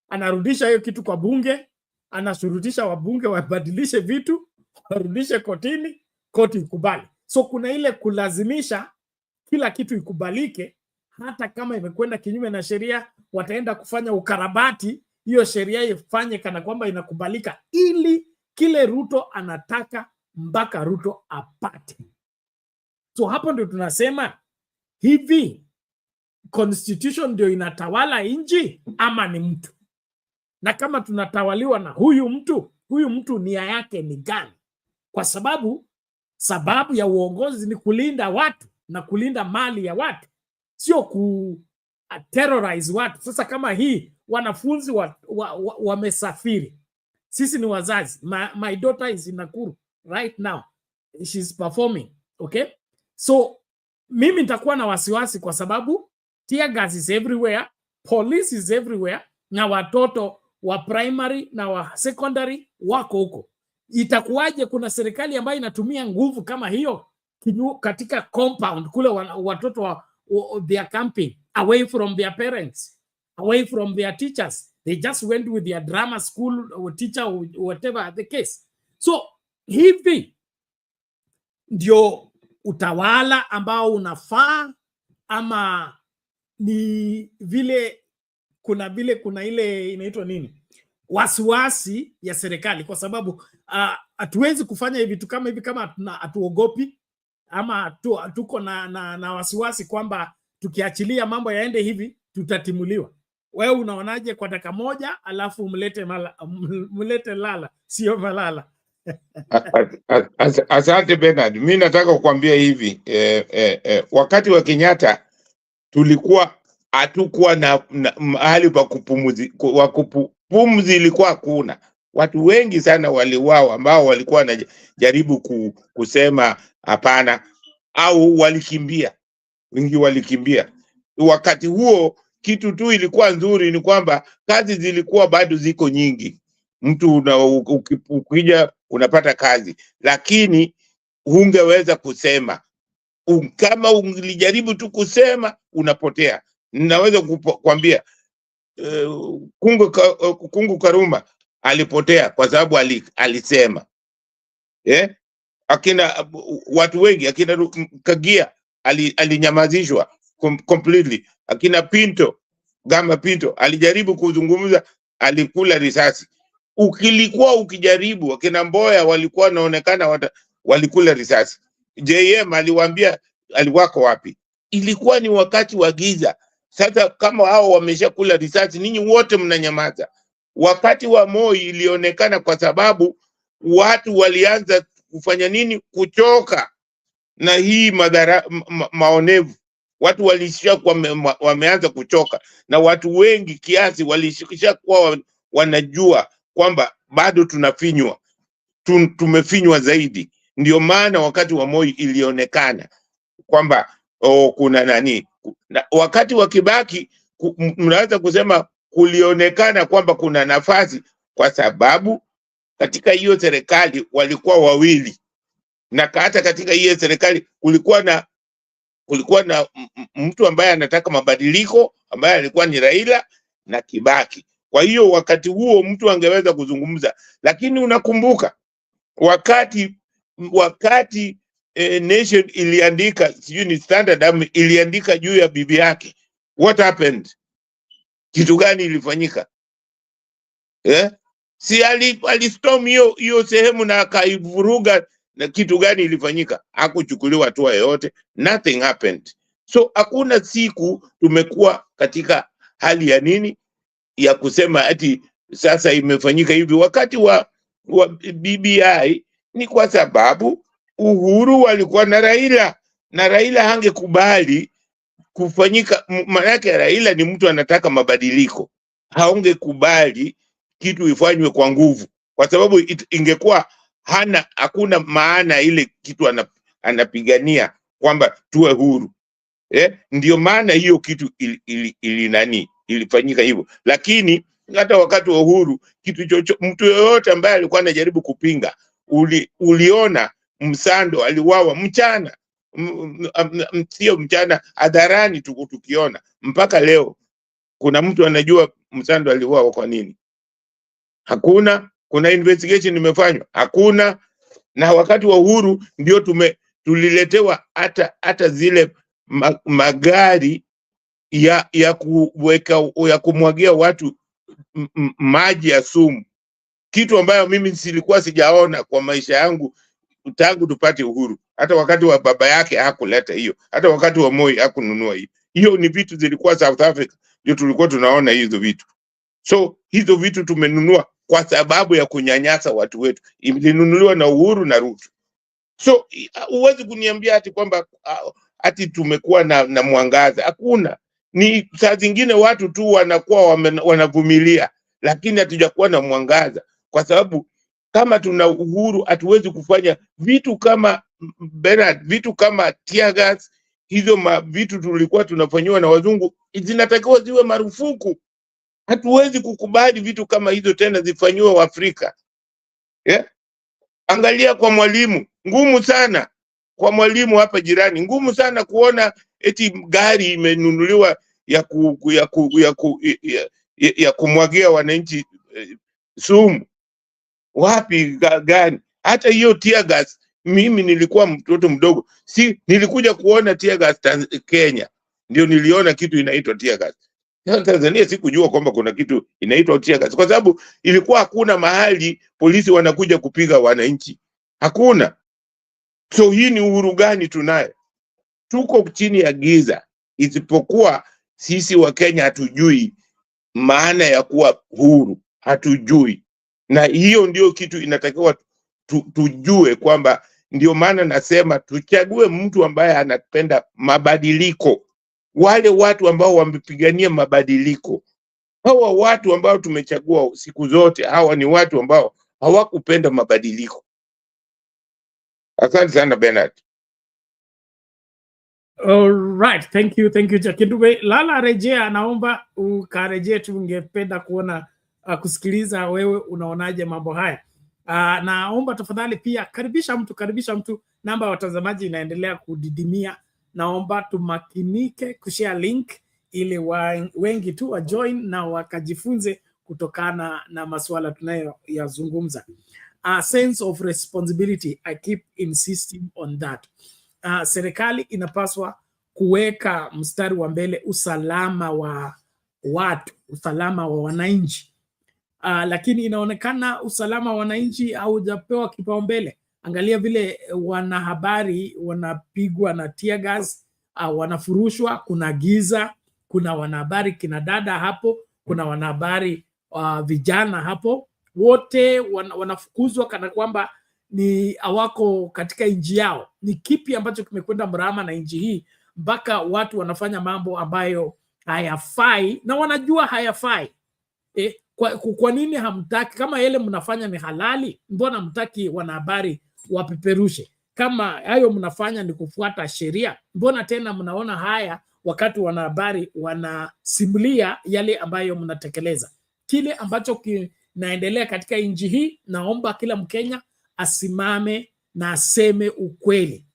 anarudisha hiyo kitu kwa bunge, anashurutisha wabunge wabadilishe vitu, warudishe kotini, koti ikubali. So kuna ile kulazimisha kila kitu ikubalike, hata kama imekwenda kinyume na sheria, wataenda kufanya ukarabati hiyo sheria ifanye kana kwamba inakubalika, ili kile Ruto anataka mpaka Ruto apate. So hapo ndio tunasema hivi, constitution ndio inatawala nchi ama ni mtu? Na kama tunatawaliwa na huyu mtu nia yake ni gani? Kwa sababu ya uongozi ni kulinda watu na kulinda mali ya watu, sio ku terrorize watu. Sasa kama hii wanafunzi wamesafiri, sisi ni wazazi, my daughter is in Nakuru right now, she's performing, okay? So mimi nitakuwa na wasiwasi kwa sababu tear gas is everywhere, police is everywhere, na watoto wa primary na wa secondary wako huko. Itakuwaje kuna serikali ambayo inatumia nguvu kama hiyo katika compound kule, watoto they are camping away from their parents, away from their teachers. They just went with their drama school or teacher or whatever the case. So hivi ndio utawala ambao unafaa, ama ni vile kuna ile inaitwa nini, wasiwasi ya serikali? Kwa sababu hatuwezi kufanya vitu kama hivi kama hatuogopi. ama tuko na wasiwasi kwamba tukiachilia mambo yaende hivi tutatimuliwa? Wewe unaonaje kwa dakika moja, alafu mlete Lala, sio Malala? Asante Bernard. Mimi nataka kukwambia hivi, wakati wa Kenyatta tulikuwa hatukuwa na mahali pa kupumzi ilikuwa hakuna. Watu wengi sana waliuawa ambao walikuwa wanajaribu kusema hapana, au walikimbia. Wengi walikimbia. Wakati huo kitu tu ilikuwa nzuri ni kwamba kazi zilikuwa bado ziko nyingi. Mtu ukija unapata kazi, lakini hungeweza kusema. Kama ulijaribu tu kusema unapotea. Ninaweza kukwambia Kungu Karuma alipotea kwa sababu alisema. Akina watu wengi, akina Kagia alinyamazishwa completely. Akina Gama Pinto alijaribu kuzungumza, alikula risasi. Ukilikuwa ukijaribu, akina Mboya walikuwa wanaonekana walikula risasi. JM aliwaambia aliwako wapi? Ilikuwa ni wakati wa giza. Sasa kama hao wameshakula risasi, ninyi wote mnanyamaza. Wakati wa Moi ilionekana kwa sababu watu walianza kufanya nini? Kuchoka na hii maonevu. Watu walishakuwa wameanza kuchoka, na watu wengi kiasi walishakuwa wanajua kwamba bado tunafinywa, tumefinywa zaidi. Ndio maana wakati wa Moi ilionekana kwamba kuna nani. Na wakati wa Kibaki mnaweza kusema kulionekana kwamba kuna nafasi, kwa sababu katika hiyo serikali walikuwa wawili, na hata katika hiyo serikali kulikuwa na mtu ambaye anataka mabadiliko, ambaye alikuwa ni Raila na Kibaki. Kwa hiyo wakati huo mtu angeweza kuzungumza. Lakini unakumbuka wakati Nation iliandika, sijui ni Standard iliandika juu ya bibi yake, what happened? Kitu gani ilifanyika? Si alistorm hiyo sehemu na akaivuruga, na kitu gani ilifanyika? Hakuchukuliwa hatua yoyote, nothing happened. So hakuna siku tumekuwa katika hali ya nini ya kusema ati sasa imefanyika hivi. Wakati wa BBI ni kwa sababu Uhuru walikuwa na Raila, na Raila hangekubali kufanyika. Maana yake Raila ni mtu anataka mabadiliko, haungekubali kitu ifanywe kwa nguvu, kwa sababu ingekuwa hakuna maana ile kitu anapigania kwamba tuwe huru. Ndio maana hiyo kitu ilifanyika hivyo. Lakini hata wakati wa Uhuru mtu yoyote ambaye alikuwa anajaribu kupinga, uliona Msando aliwawa mchana, sio mchana, hadharani tukiona. Mpaka leo kuna mtu anajua Msando aliwawa kwa nini? Hakuna. Kuna investigation imefanywa? Hakuna. Na wakati wa Uhuru ndio tuliletewa hata zile magari ya kumwagia watu maji ya sumu, kitu ambayo mimi silikuwa sijaona kwa maisha yangu tangu tupate uhuru. Hata wakati wa baba yake hakuleta hiyo, hata wakati wa Moi hakununua hiyo. Hiyo ni vitu zilikuwa South Africa ndio tulikuwa tunaona hizo vitu. So hizo vitu tumenunua kwa sababu ya kunyanyasa watu wetu. Ilinunuliwa na Uhuru na Ruto. So huwezi kuniambia ati kwamba ati tumekuwa na mwangaza. Hakuna. Ni saa zingine watu tu wanakuwa wanavumilia, lakini hatujakuwa na mwangaza, kwa sababu kama tuna uhuru hatuwezi kufanya vitu kama Bernard, vitu kama tear gas. Hizo vitu tulikuwa tunafanywa na wazungu, zinatakiwa ziwe marufuku. Hatuwezi kukubali vitu kama hizo tena zifanywe wa Afrika. Angalia kwa mwalimu, ngumu sana kwa mwalimu hapa jirani, ngumu sana kuona eti gari imenunuliwa ya kumwagia wananchi sumu. Wapi gani? Hata hiyo tear gas, mimi nilikuwa mtoto mdogo, nilikuja kuona tear gas Kenya, ndio niliona kitu inaitwa tear gas. Tanzania sikujua kwamba kuna kitu inaitwa tear gas, kwa sababu ilikuwa hakuna mahali polisi wanakuja kupiga wananchi. Hakuna. So hii ni uhuru gani tunayo? Tuko chini ya giza, isipokuwa sisi wa Kenya hatujui maana ya kuwa huru, hatujui. Na hiyo ndio kitu inatakiwa tujue, kwamba ndio maana nasema tuchague mtu ambaye anapenda mabadiliko. Wale watu ambao wamepigania mabadiliko, hawa watu ambao tumechagua siku zote, hawa ni watu ambao hawakupenda mabadiliko. Asante sana Bernard. All right, thank you Jakindube. Lala, rejea, naomba ukarejee tu, ungependa kuona kusikiliza wewe unaonaje mambo haya. Naomba tafadhali pia karibisha mtu. Namba ya watazamaji inaendelea kudidimia, naomba tumakinike kushare link ili wengi tu wa join na wakajifunze kutokana na masuala tunayoyazungumza. Sense of responsibility, I keep insisting on that. Serikali inapaswa kuweka mstari wa mbele usalama wa watu, usalama wa wananchi, lakini inaonekana usalama wa wananchi haujapewa kipaumbele. Angalia vile wanahabari wanapigwa na tear gas, wanafurushwa, kuna giza, kuna wanahabari kina dada hapo, kuna wanahabari vijana hapo, wote wanafukuzwa kana kwamba ni hawako katika nchi yao. Ni kipi ambacho kimekwenda mrama na nchi hii mpaka watu wanafanya mambo ambayo hayafai na wanajua hayafai? Kwa nini hamtaki? Kama yale mnafanya ni halali, mbona mtaki wanahabari wapeperushe? Kama hayo mnafanya ni kufuata sheria, mbona tena mnaona haya wakati wanahabari wanasimulia yale ambayo mnatekeleza? Kile ambacho kinaendelea katika nchi hii, naomba kila Mkenya asimame na aseme ukweli.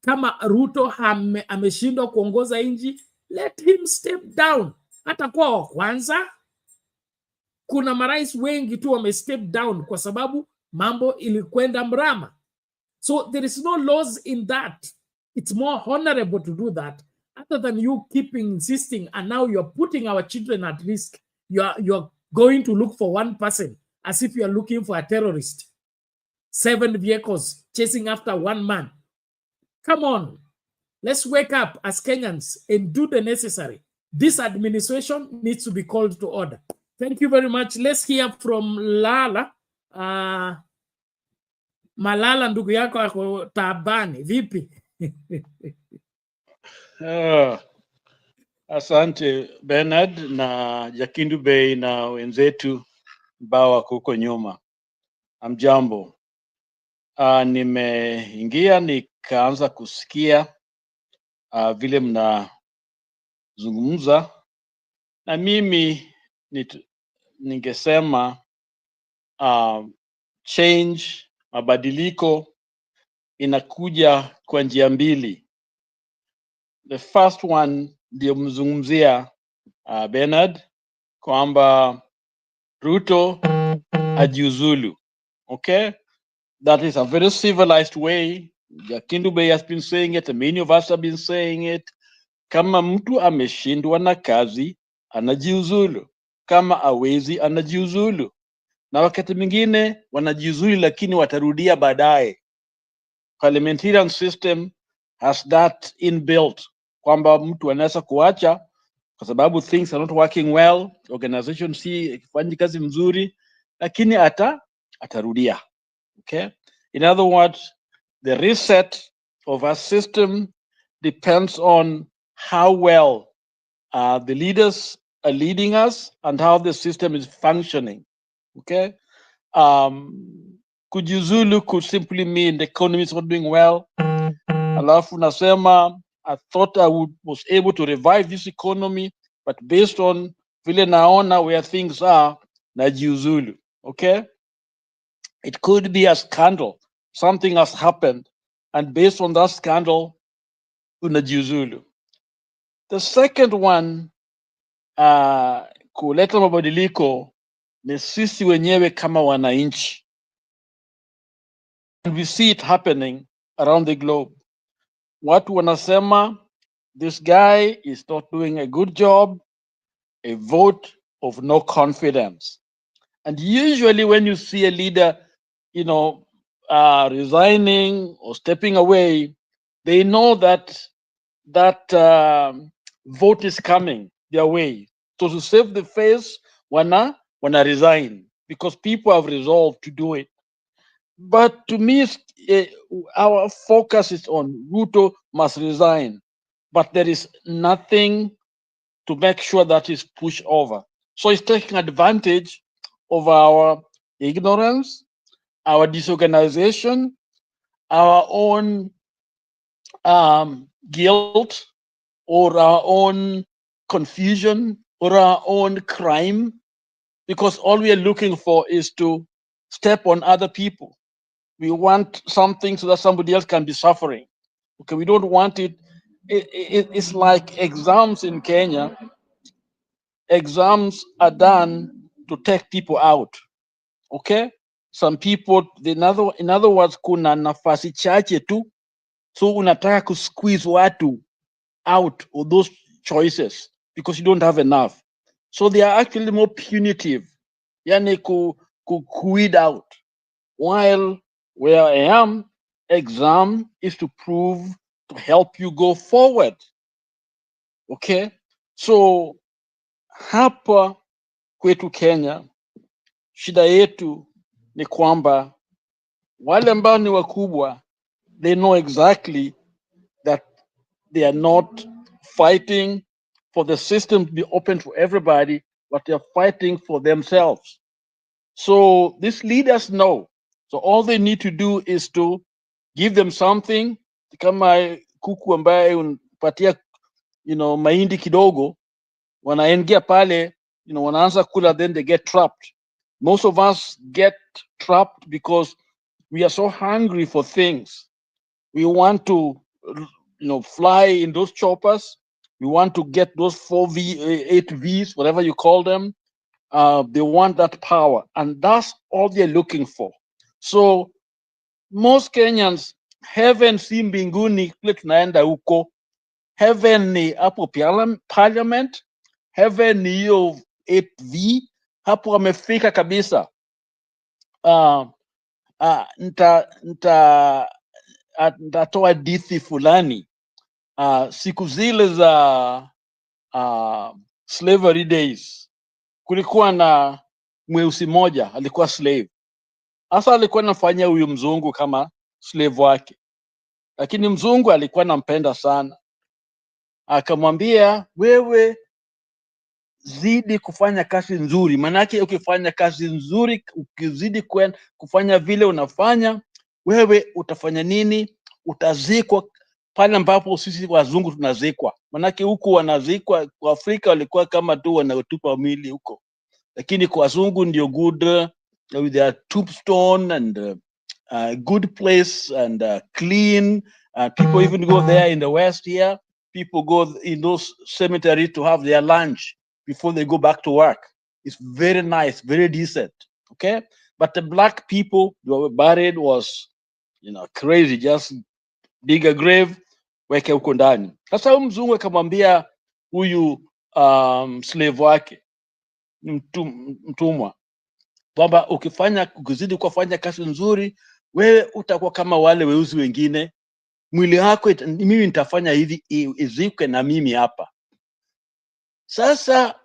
Kama Ruto ameshindwa kuongoza nchi, let him step down. Hata kwa wa kwanza, kuna marais wengi tu wame step down kwa sababu mambo ilikwenda mrama. So there is no laws in that. It's more honorable to do that other than you keeping insisting, and now you're putting our children at risk. You're going to look for one person as if you're looking for a terrorist. 7 vehicles chasing after one man. Come on, let's wake up as Kenyans and do the necessary. This administration needs to be called to order. Thank you very much. Let's hear from Lala. Malala, ndugu yako ako taabani, vipi? Asante Bernard na Jakindube na wenzetu ambao wako huko nyuma. Amjambo. Nimeingia nikaanza kusikia vile mnazungumza, na mimi ningesema change, mabadiliko inakuja kwa njia mbili. The first one ndio mzungumzia Bernard, kwamba Ruto ajiuzulu. Okay? That is a very civilized way. Jakindube has been saying it, and many of us have been saying it. Kama mtu ameshindwa na kazi, anajiuzulu. Kama awezi, anajiuzulu. Na wakati mwingine wanajiuzulu lakini watarudia baadaye. Parliamentarian system has that inbuilt, kwamba mtu anaweza kuacha kwa sababu things are not working well, organization si ifanyi kazi mzuri, lakini atarudia. Okay? In other words, the reset of our system depends on how well the leaders are leading us and how the system is functioning. Okay? Kujiuzulu could simply mean the economy is not doing well. Alafu nasema, I thought was able to revive this economy, but based on vile naona where things are, najiuzulu. Okay? It could be a scandal. Something has happened, and based on that scandal, unajiuzulu. The second one, kuleta mabadiliko ni sisi wenyewe kama wananchi. And we see it happening around the globe. Watu wanasema, this guy is not doing a good job, a vote of no confidence. And usually when you see a leader, resigning or stepping away, they know that vote is coming their way. So to save the face, wanna resign because people have resolved to do it. But to me, our focus is on Ruto must resign, but there is nothing to make sure that is pushed over. So it's taking advantage of our ignorance, our disorganization, our own guilt, or our own confusion, or our own crime, because all we are looking for is to step on other people. We want something so that somebody else can be suffering. Okay, we don't want it. It's like exams in Kenya. Exams are done to take people out. Okay, some people, in other words, kuna nafasi chache tu, so unataka ku squeeze watu out of those choices because you don't have enough. So they are actually more punitive, yani ku weed out. While where I am, exam is to prove, to help you go forward. Okay, so hapa kwetu Kenya, shida yetu ni kwamba wale ambao ni wakubwa, they know exactly that they are not fighting for the system to be open to everybody, but they are fighting for themselves. So these leaders know. So all they need to do is to give them something, kama kuku ambaye unapatia mahindi kidogo, wanaingia pale, wanaanza kula, then they get trapped. Most of us get trapped because we are so hungry for things. We want to fly in those choppers. We want to get those 8Vs, whatever you call them. They want that power, and that's all they're looking for. So most Kenyans, heaven si mbinguni kule tunaenda huko. Heaven ni hapo parliament, heaven ni hiyo 8V, hapo wamefika kabisa. Nitatoa hadithi fulani. Siku zile za slavery days, kulikuwa na mweusi moja alikuwa slave. Hasa alikuwa anafanya huyu mzungu kama slave wake, lakini mzungu alikuwa anampenda sana. Akamwambia, wewe zidi kufanya kazi nzuri, manake ukifanya kazi nzuri, ukizidi kufanya vile unafanya, wewe utafanya nini? Utazikwa pale ambapo sisi wazungu tunazikwa. Manake huku wanazikwa, kwa Afrika walikuwa kama tu wanatupa mwili huko, lakini kwa wazungu ndio good, with their tombstone and good place and clean. People even go there in the West here. People go in those cemeteries to have their lunch before they go back to work. It's very nice, very decent. Okay, but the black people who were buried was, crazy. Just dig a grave, weke huko ndani. Sasa huyu mzungu akamwambia huyu slave wake, mtumwa, kwamba ukizidi kufanya kazi nzuri, wewe utakuwa kama wale weusi wengine. Mwili wako mimi nitafanya hivi izikwe na mimi hapa. Sasa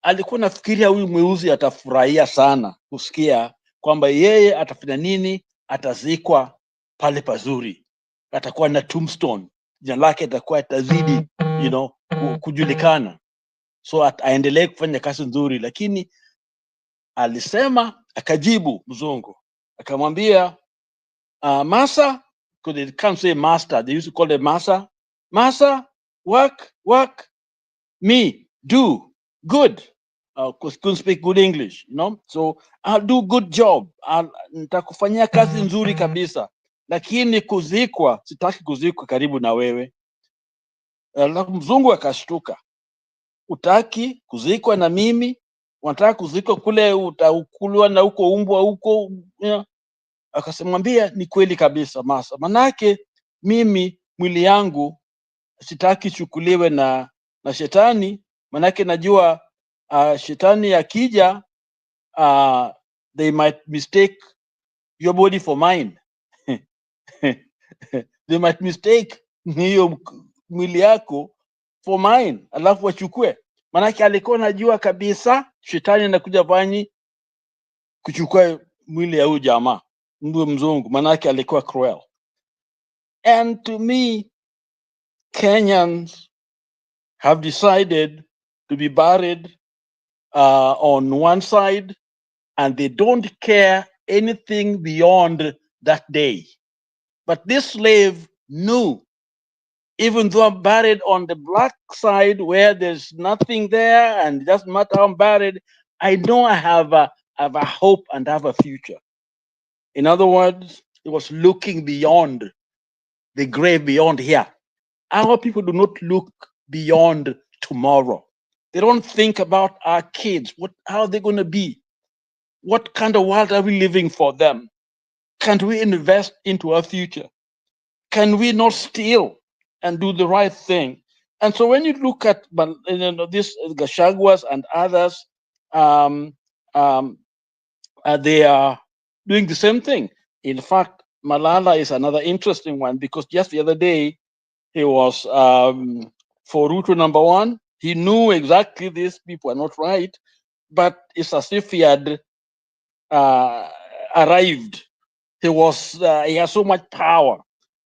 alikuwa nafikiria huyu mweusi atafurahia sana kusikia kwamba yeye atafanya nini, atazikwa pale pazuri, atakuwa na tombstone, jina lake atakuwa atazidi kujulikana, so aendelee kufanya kazi nzuri. Lakini alisema, akajibu mzungu, akamwambia masa, because they can't say master, they used to call it masa. Masa, work, me, do, good. Because couldn't speak good English, so I'll do good job, nitakufanyia kazi nzuri kabisa, lakini kuzikwa, sitaki kuzikwa karibu na wewe. Mzungu akashtuka, utaki kuzikwa na mimi? Unataka kuzikwa kule utakulwa na huko umbwa huko? Akasemwambia, ni kweli kabisa masa, manake mimi mwili yangu sitaki chukuliwe na shetani, manake najua shetani akija, they might mistake your body for mine. they might mistake hiyo mwili yako for mine, alafu wachukue. Manake alikuwa anajua kabisa shetani anakuja vanyi kuchukua mwili ya huyu jamaa ndio mzungu, manake alikuwa cruel. And to me, Kenyans have decided to be buried on one side, and they don't care anything beyond that day. But this slave knew, even though I'm buried on the black side where there's nothing there and it doesn't matter how I'm buried, I know I have a hope and have a future. In other words, he was looking beyond the grave, beyond here. Our people do not look beyond tomorrow. They don't think about our kids. How are they going to be? What kind of world are we living for them? Can we invest into our future? Can we not steal and do the right thing? And so when you look at this Gashaguas and others, they are doing the same thing. In fact, Malala is another interesting one, because just the other day, he was for Ruto number one. He knew exactly these people are not right, but it's as if he had arrived. He has so much power.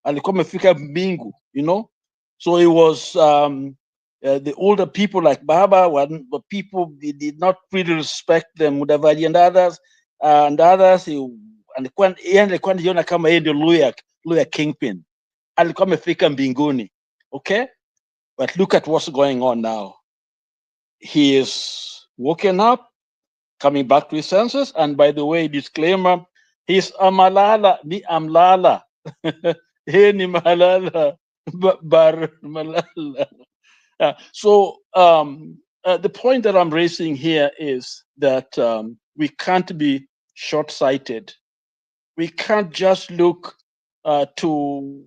Alikuwa amefika mbingu, you know. So he was the older people like Baba, the people did not really respect them, Mudavadi and others, alikuwa anajiona kama yeye ndio lawyer kingpin. Alikuwa amefika mbinguni. Okay? But look at what's going on now. He is woken up, coming back to his senses. And by the way, disclaimer, he's a Malala, ni Amlala. Hey, ni Malala, bar Malala. So the point that I'm raising here is that we can't be short-sighted. We can't just look to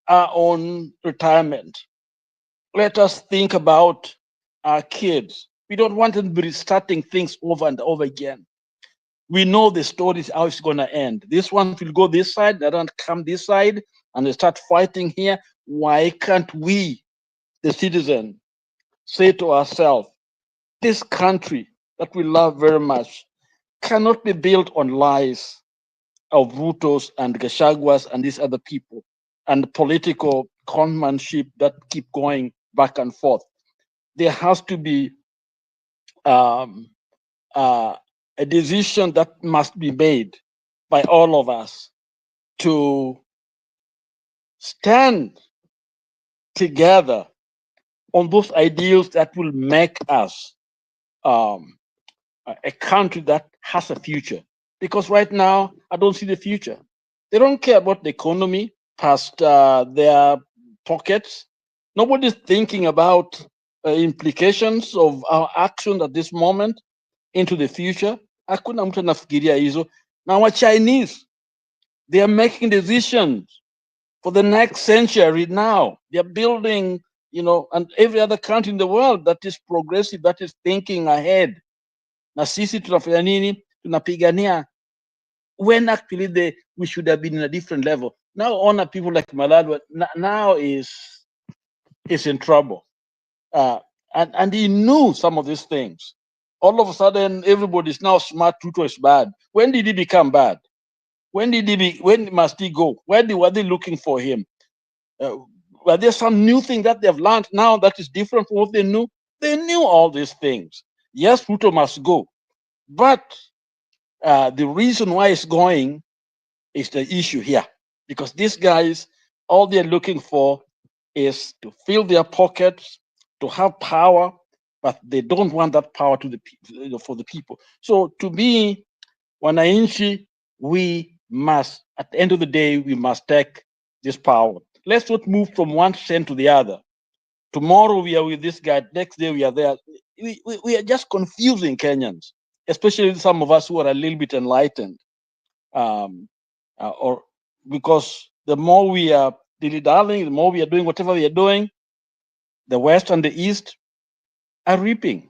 our own retirement. Let us think about our kids. We don't want them to be starting things over and over again. We know the story is how it's going to end. This one will go this side, that one come this side, and they start fighting here. Why can't we, the citizen, say to ourselves, this country that we love very much cannot be built on lies of Rutos and Gashaguas and these other people and political conmanship that keep going back and forth. There has to be a decision that must be made by all of us to stand together on those ideals that will make us a country that has a future. Because right now, I don't see the future. They don't care about the economy past their pockets. Nobody's thinking about implications of our action at this moment into the future. Hakuna mtu anafikiria hizo. Now, our Chinese, they are making decisions for the next century now. They are building, you know, and every other country in the world that is progressive, that is thinking ahead. Na sisi tunafanya nini? Tunapigania when actually we should have been in a different level. Now honor people like Malala now is in trouble. And he knew some of these things. All of a sudden, everybody's now smart. Ruto is bad. When did he become bad? When must he go? Were they looking for him? Were there some new thing that they've learned now that is different from what they knew? They knew all these things. Yes, Ruto must go. But the reason why it's going is the issue here. Because these guys, all they're looking for is to fill their pockets, to have power, but they don't want that power to for the people. So to me, wananchi, we must, at the end of the day, we must take this power. Let's not move from one cent to the other. Tomorrow we are with this guy, next day we are there. We are just confusing Kenyans, especially some of us who are a little bit enlightened. Or because the more we are dilly-dallying, the more we are doing whatever we are doing, the West and the East are reaping.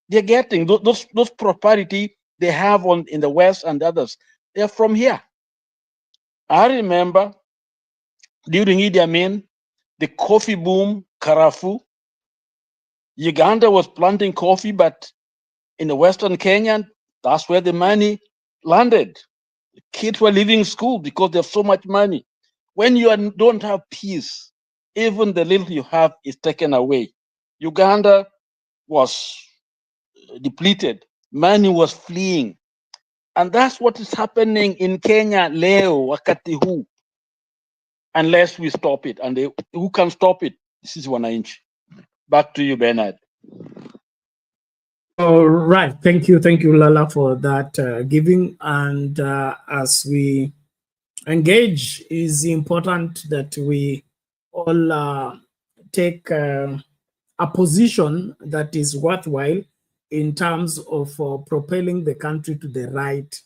They're getting those prosperity they have in the West and others. They're from here. I remember during Idi Amin, the coffee boom, Karafu. Uganda was planting coffee, but in the Western Kenya, that's where the money landed. Kids were leaving school because they have so much money. When you don't have peace, even the little you have is taken away. Uganda was depleted. Money was fleeing. And that's what is happening in Kenya leo wakati huu. Unless we stop it. And who can stop it? This is Wananchi. Back to you, Bernard. All right. Thank you, Lala, for that giving. And as we engage, is important that we all take a position that is worthwhile in terms of propelling the country to the right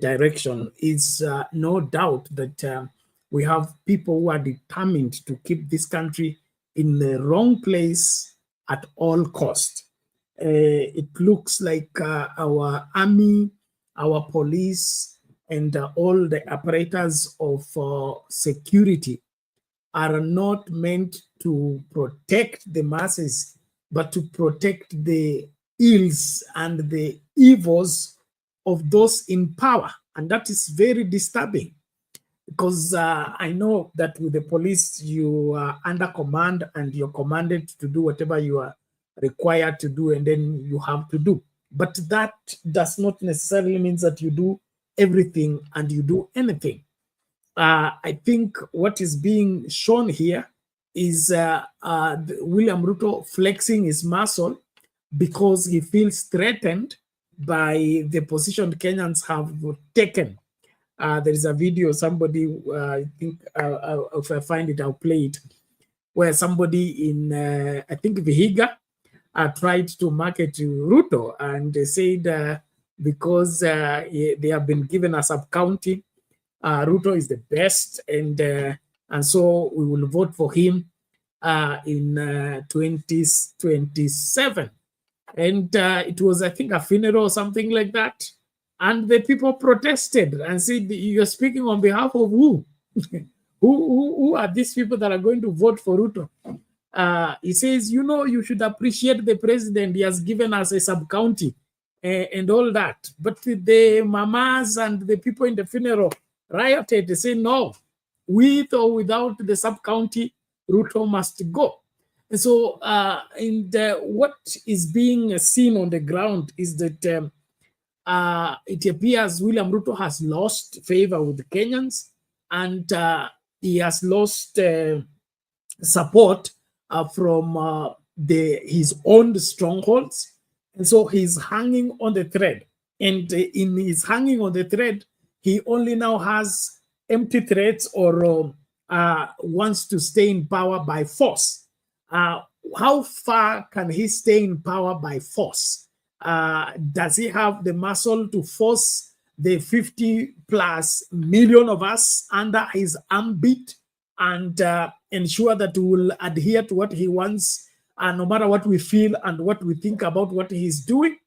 direction. It's no doubt that we have people who are determined to keep this country in the wrong place at all costs. It looks like our army, our police, and all the apparatus of security are not meant to protect the masses, but to protect the ills and the evils of those in power. And that is very disturbing, because I know that with the police, you are under command and you're commanded to do whatever you are required to do, and then you have to do. But that does not necessarily mean that you do everything and you do anything. I think what is being shown here is William Ruto flexing his muscle because he feels threatened by the position Kenyans have taken. There is a video, somebody, I think, if I find it, I'll play it, where somebody in, I think, Vihiga, tried to market to Ruto, and they said because they have been given a sub-county, Ruto is the best, and so we will vote for him in 2027. And it was, I think, a funeral or something like that. And the people protested and said, "You're speaking on behalf of who? who are these people that are going to vote for Ruto?" He says, "You know, you should appreciate the president. He has given us a sub-county and all that." But the mamas and the people in the funeral rioted. They say, "No, with or without the sub-county, Ruto must go." And so what is being seen on the ground is that it appears William Ruto has lost favor with the Kenyans, and he has lost support from his own strongholds. And so he's hanging on the thread. And in his hanging on the thread, he only now has empty threats or wants to stay in power by force. How far can he stay in power by force? Does he have the muscle to force the 50+ million of us under his armpit and ensure that we will adhere to what he wants, no matter what we feel and what we think about what he's doing?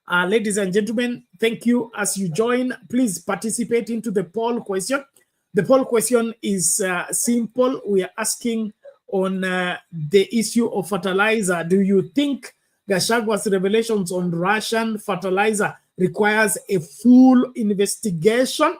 Ladies and gentlemen, thank you. As you join, please participate into the poll question. The poll question is simple. We are asking on the issue of fertilizer. Do you think Gachagua's revelations on Russian fertilizer requires a full investigation?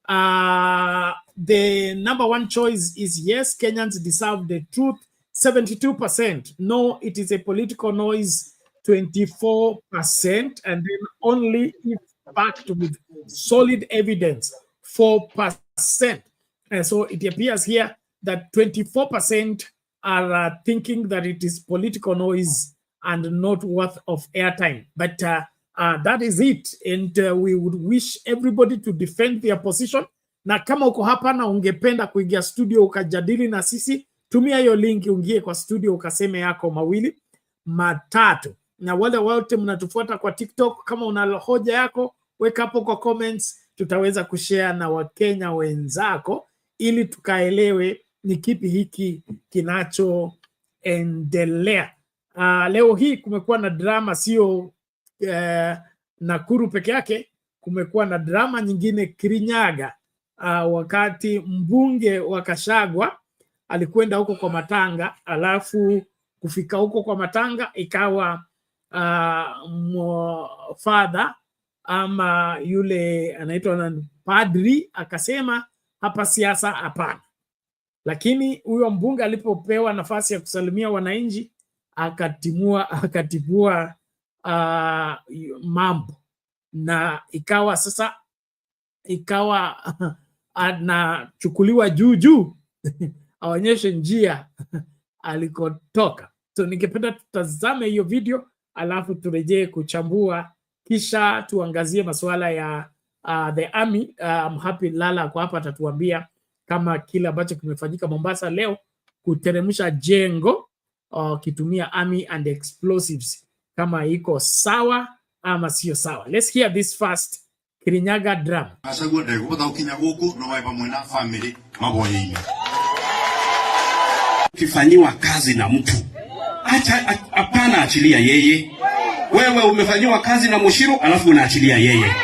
The number one choice is yes, Kenyans deserve the truth, 72%. No, it is a political noise, 24%. And then only if backed with solid evidence, 4%. And so it appears here that 24% are thinking that it is political noise and not worth of airtime. But that is it. And we would wish everybody to defend their position. Na kama uko hapa na ungependa kuingia studio ukajadili na sisi, tumia hiyo link, ungie kwa studio ukaseme yako mawili matatu. Na wale wote mnatufuata kwa TikTok, kama una hoja yako, weka hapo kwa comments, tutaweza kushare na Wakenya wenzako ili tukaelewe ni kipi hiki kinachoendelea. Leo hii kumekuwa na drama, sio Nakuru peke yake, kumekuwa na drama nyingine Kirinyaga. wakati mbunge wa Gachagua alikwenda huko kwa matanga, alafu kufika huko kwa matanga ikawa father ama yule anaitwa na padri akasema hapa siasa hapana. Lakini huyo mbunge alipopewa nafasi ya kusalimia wananchi akatibua mambo, na ikawa sasa anachukuliwa juu aonyeshe njia alikotoka. So ningependa tutazame hiyo video alafu turejee kuchambua, kisha tuangazie masuala ya the army. Happy Lala kwa hapa atatuambia kama kile ambacho kimefanyika Mombasa leo kuteremsha jengo kitumia army and explosives kama iko sawa ama sio sawa. Let's hear this first. Kirinyaga drum. Gachagua ndegũbota ukinya guku no waipa mwena family maboye-ini. Ukifanyiwa kazi na mtu hapana, achilia yeye. Wewe umefanyiwa kazi na Mushiru alafu unaachilia yeye.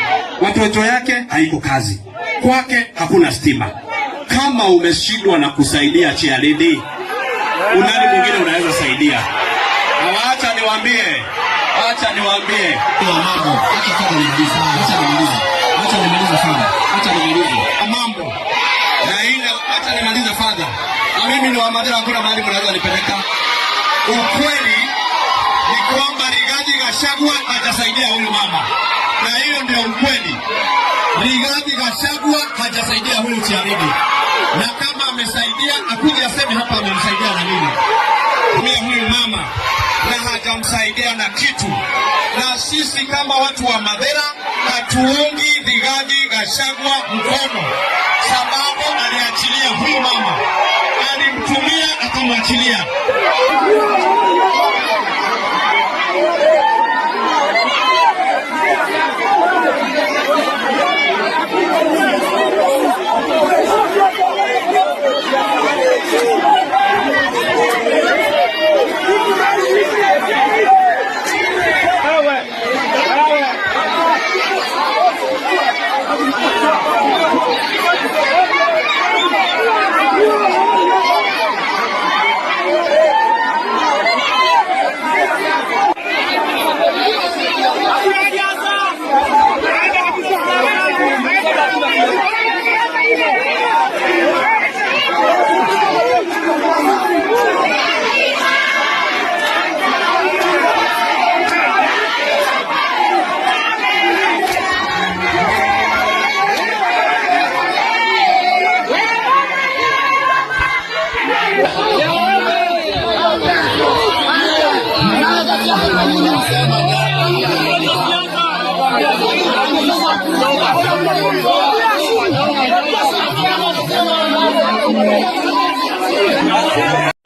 Watoto yake haiko kazi, kwake hakuna stima. Kama umeshindwa na kusaidia cheerleader, unani mwingine unaweza saidia? Acha niwaambie mambo na ile, acha nimalize fadha. Mimi ni wa Madera, hakuna mahali mnaweza nipeleka. Ukweli ni kwamba Rigathi Gachagua hajasaidia huyu mama, na hiyo ndio ukweli. Rigathi Gachagua hajasaidia huyu cheerleader, na kama amesaidia akuje aseme hapa amemsaidia na nini huyu mama, na hajamsaidia na kitu. Na sisi kama watu wa Madera hatuungi Rigathi Gachagua mkono, sababu aliachilia huyu mama, alimtumia akamwachilia.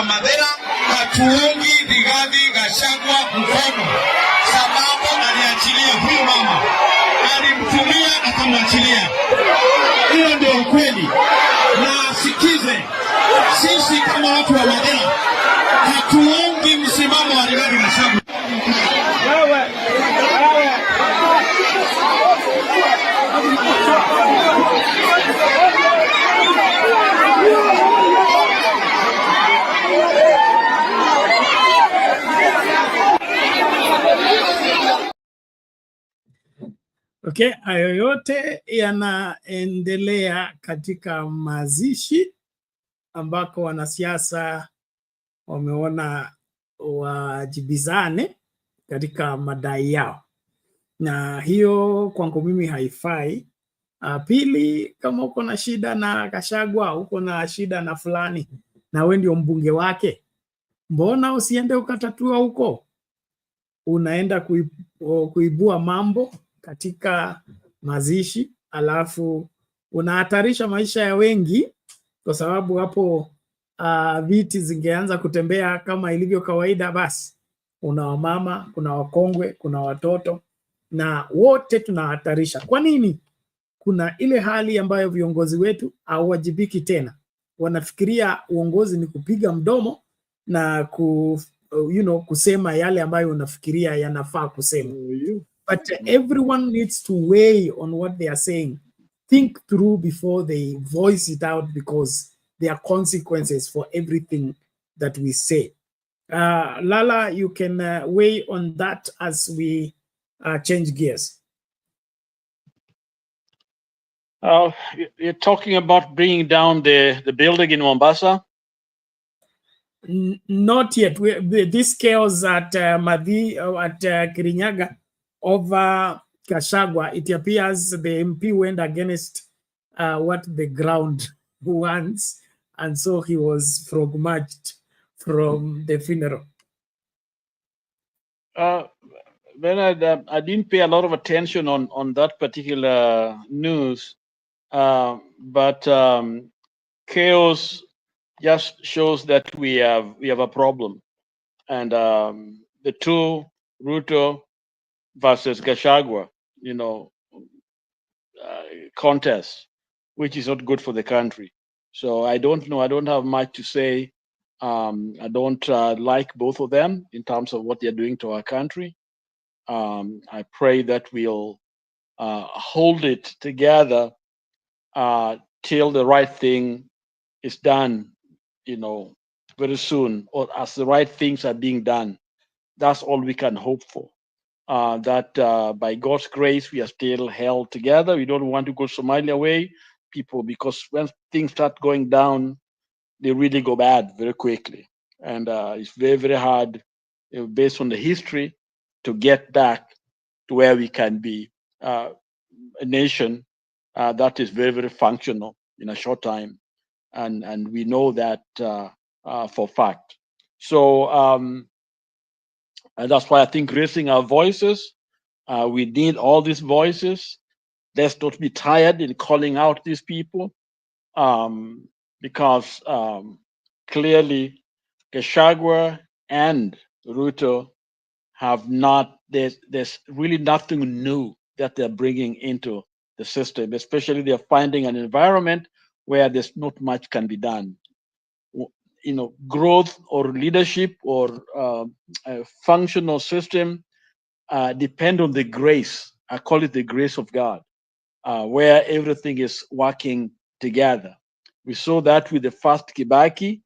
Madera hatuungi Rigathi Gachagua mkono, sababu aliachilia huyu mama, alimtumia akamwachilia. Hiyo ndio ukweli. Na sikize, sisi kama watu wa Madera hatuungi msimamo wa Rigathi Gachagua. Okay, hayo yote yanaendelea katika mazishi ambako wanasiasa wameona wajibizane katika madai yao, na hiyo kwangu mimi haifai. Pili, kama uko na shida na Gachagua, uko na shida na fulani na wewe ndio mbunge wake, mbona usiende ukatatua huko? Unaenda kuibua mambo katika mazishi, alafu unahatarisha maisha ya wengi, kwa sababu hapo viti zingeanza kutembea kama ilivyo kawaida. Basi una wamama, kuna wakongwe, kuna watoto, na wote tunahatarisha. Kwa nini? Kuna ile hali ambayo viongozi wetu hawajibiki tena. Wanafikiria uongozi ni kupiga mdomo na kusema yale ambayo unafikiria yanafaa kusema. But everyone needs to weigh on what they are saying. think through before they voice it out, because there are consequences for everything that we say. Lala, you can weigh on that as we change gears. You're talking about bringing down the building in Mombasa? Not yet. This chaos at Kirinyaga over Gachagua, it appears the MP went against what the ground wants, and so he was frog-marched from the funeral. Bernard, I didn't pay a lot of attention on that particular news, but chaos just shows that we have a problem, and the two, Ruto versus Gachagua, contest, which is not good for the country. So I don't know. I don't have much to say. I don't like both of them in terms of what they're doing to our country. I pray that we'll hold it together till the right thing is done, very soon, or as the right things are being done. That's all we can hope for. That by God's grace, we are still held together. We don't want to go Somalia way, people, because when things start going down, they really go bad very quickly. And it's very, very hard, based on the history, to get back to where we can be a nation that is very, very functional in a short time. And we know that for fact. So and that's why I think raising our voices, we need all these voices. Let's not be tired in calling out these people, because clearly Gachagua and Ruto have not, there's really nothing new that they're bringing into the system, especially they're finding an environment where there's not much can be done. Growth or leadership or a functional system depend on the grace. I call it the grace of God, where everything is working together. We saw that with the first Kibaki.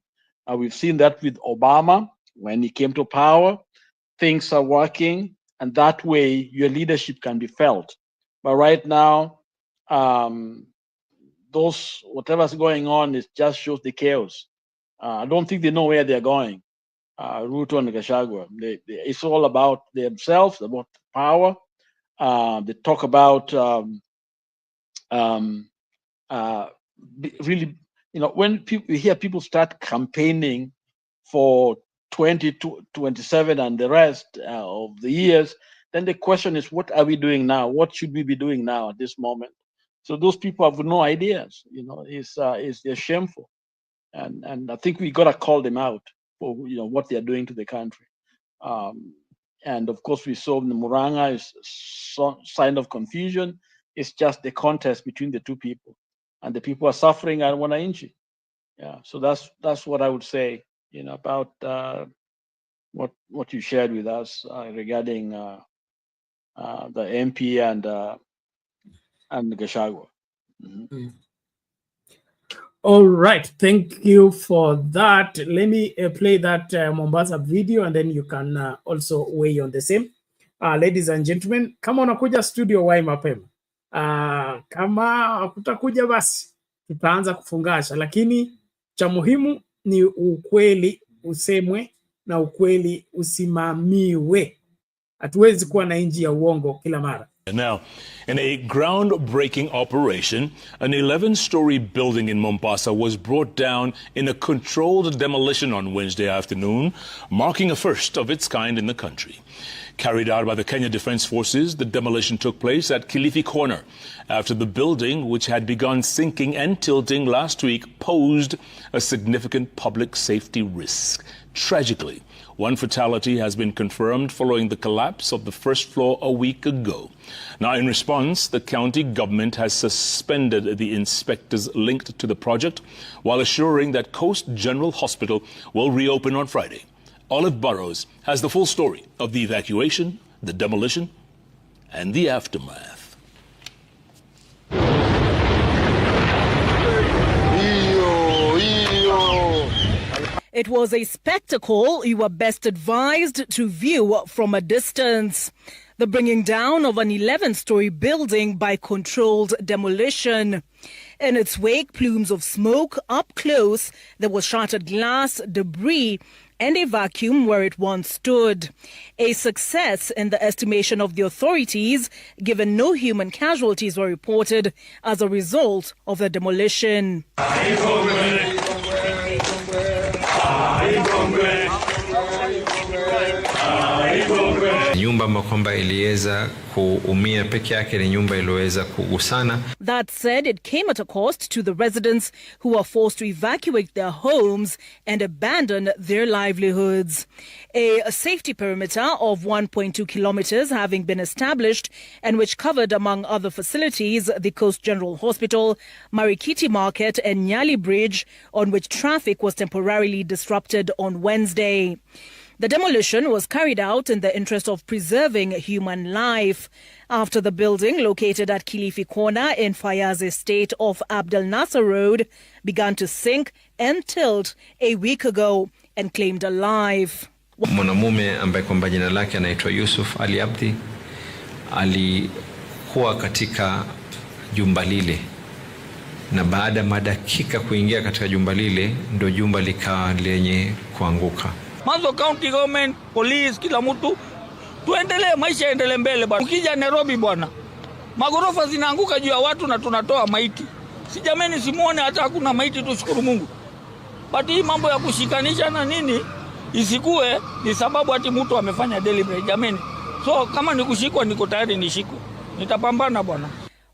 We've seen that with Obama when he came to power. Things are working, and that way your leadership can be felt. But right now, whatever's going on, it just shows the chaos. I don't think they know where they're going. Ruto and Gachagua, it's all about themselves, about power. They talk about really, when you hear people start campaigning for 2027 and the rest of the years, then the question is, what are we doing now? What should we be doing now at this moment? So those people have no ideas. They're shameful, and I think we gotta call them out for what they are doing to the country. And of course, we saw the Muranga is sign of confusion. It's just the contest between the two people, and the people are suffering at Wananchi. Yeah, so that's what I would say, about what you shared with us regarding the MP and Gachagua. Mm-hmm. All right, thank you for that. Let me play that Mombasa video, and then you can also weigh on the same. Ladies and gentlemen, kama unakuja studio wai mapema. Kama kutakuja basi tutaanza kufungasha, lakini cha muhimu ni ukweli usemwe na ukweli usimamiwe. Hatuwezi kuwa na inji ya uongo kila mara. Now, in a groundbreaking operation, an 11-story building in Mombasa was brought down in a controlled demolition on Wednesday afternoon, marking a first of its kind in the country. Carried out by the Kenya Defence Forces, the demolition took place at Kilifi Corner after the building, which had begun sinking and tilting last week, posed a significant public safety risk. Tragically, one fatality has been confirmed following the collapse of the first floor a week ago. Now, in response, the county government has suspended the inspectors linked to the project while assuring that Coast General Hospital will reopen on Friday. Olive Burrows has the full story of the evacuation, the demolition, and the aftermath. It was a spectacle you were best advised to view from a distance. The bringing down of an 11-story building by controlled demolition. In its wake, plumes of smoke up close. There was shattered glass, debris, and a vacuum where it once stood. A success in the estimation of the authorities, given no human casualties were reported as a result of the demolition. Nyumba ambayo kwamba iliweza kuumia peke yake ni nyumba iliyoweza kugusana. That said, it came at a cost to the residents who were forced to evacuate their homes and abandon their livelihoods. A safety perimeter of 1.2 kilometers having been established and which covered, among other facilities, the Coast General Hospital, Marikiti Market and Nyali Bridge, on which traffic was temporarily disrupted on Wednesday. The demolition was carried out in the interest of preserving human life after the building located at Kilifi Corner in Fayaz estate of Abdel Nasser Road began to sink and tilt a week ago and claimed alive. Mwanamume ambaye kwamba jina lake anaitwa Yusuf Ali Abdi alikuwa katika jumba lile, na baada madakika kuingia katika jumba lile ndo jumba likawa lenye kuanguka. Mwanzo county government, police, kila mtu tuendelee, maisha yaendelee mbele bwana. Ukija Nairobi bwana, magorofa zinaanguka juu ya watu na tunatoa maiti. Si jameni, simuone hata hakuna maiti, tushukuru Mungu. But hii mambo ya kushikanisha na nini isikue ni sababu ati mtu amefanya deliberate jameni. So kama nikushikwa niko tayari nishikwe. Nitapambana bwana.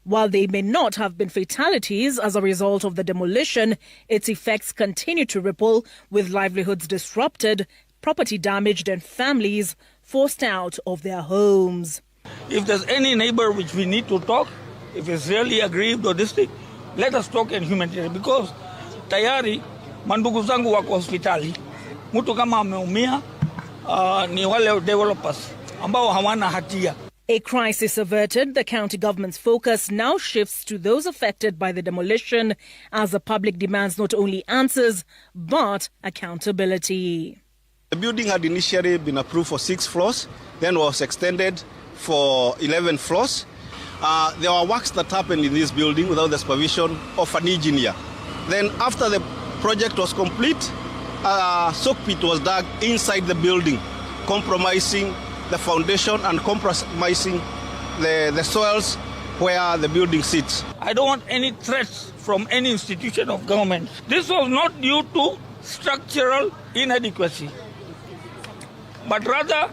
While there may not have been fatalities as a result of the demolition, its effects continue to ripple, with livelihoods disrupted, property damaged and families forced out of their homes. If there's any neighbor which we need to talk, if it's really aggrieved or this thing, let us talk in humanitarian, because tayari mandugu zangu wako hospitali. Mtu kama ameumia ni wale developers ambao hawana hatia. A crisis averted, the county government's focus now shifts to those affected by the demolition as the public demands not only answers but accountability. The building had initially been approved for 6 floors, then was extended for 11 floors. There were works that happened in this building without the supervision of an engineer. Then after the project was complete, a soak pit was dug inside the building, compromising the foundation and compromising the soils where the building sits. I don't want any threats from any institution of government. This was not due to structural inadequacy, but rather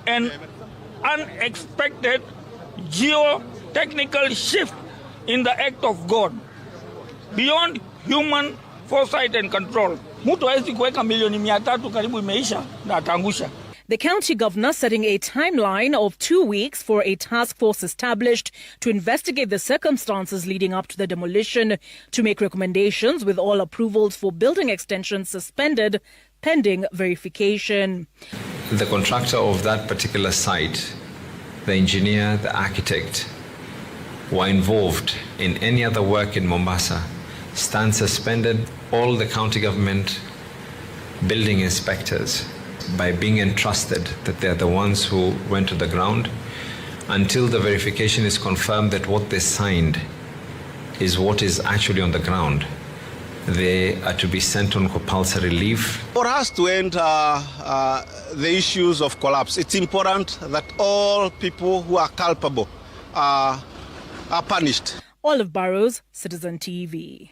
an unexpected geotechnical shift in the act of God, beyond human foresight and control. Mtu hawezi kuweka milioni 300 karibu imeisha na atangusha. The county governor setting a timeline of 2 weeks for a task force established to investigate the circumstances leading up to the demolition, to make recommendations, with all approvals for building extensions suspended pending verification. The contractor of that particular site, the engineer, the architect, were involved in any other work in Mombasa, stand suspended. All the county government building inspectors, by being entrusted that they're the ones who went to the ground, until the verification is confirmed that what they signed is what is actually on the ground, they are to be sent on compulsory leave. For us to end the issues of collapse, it's important that all people who are culpable are punished. Olive Burrows, Citizen TV.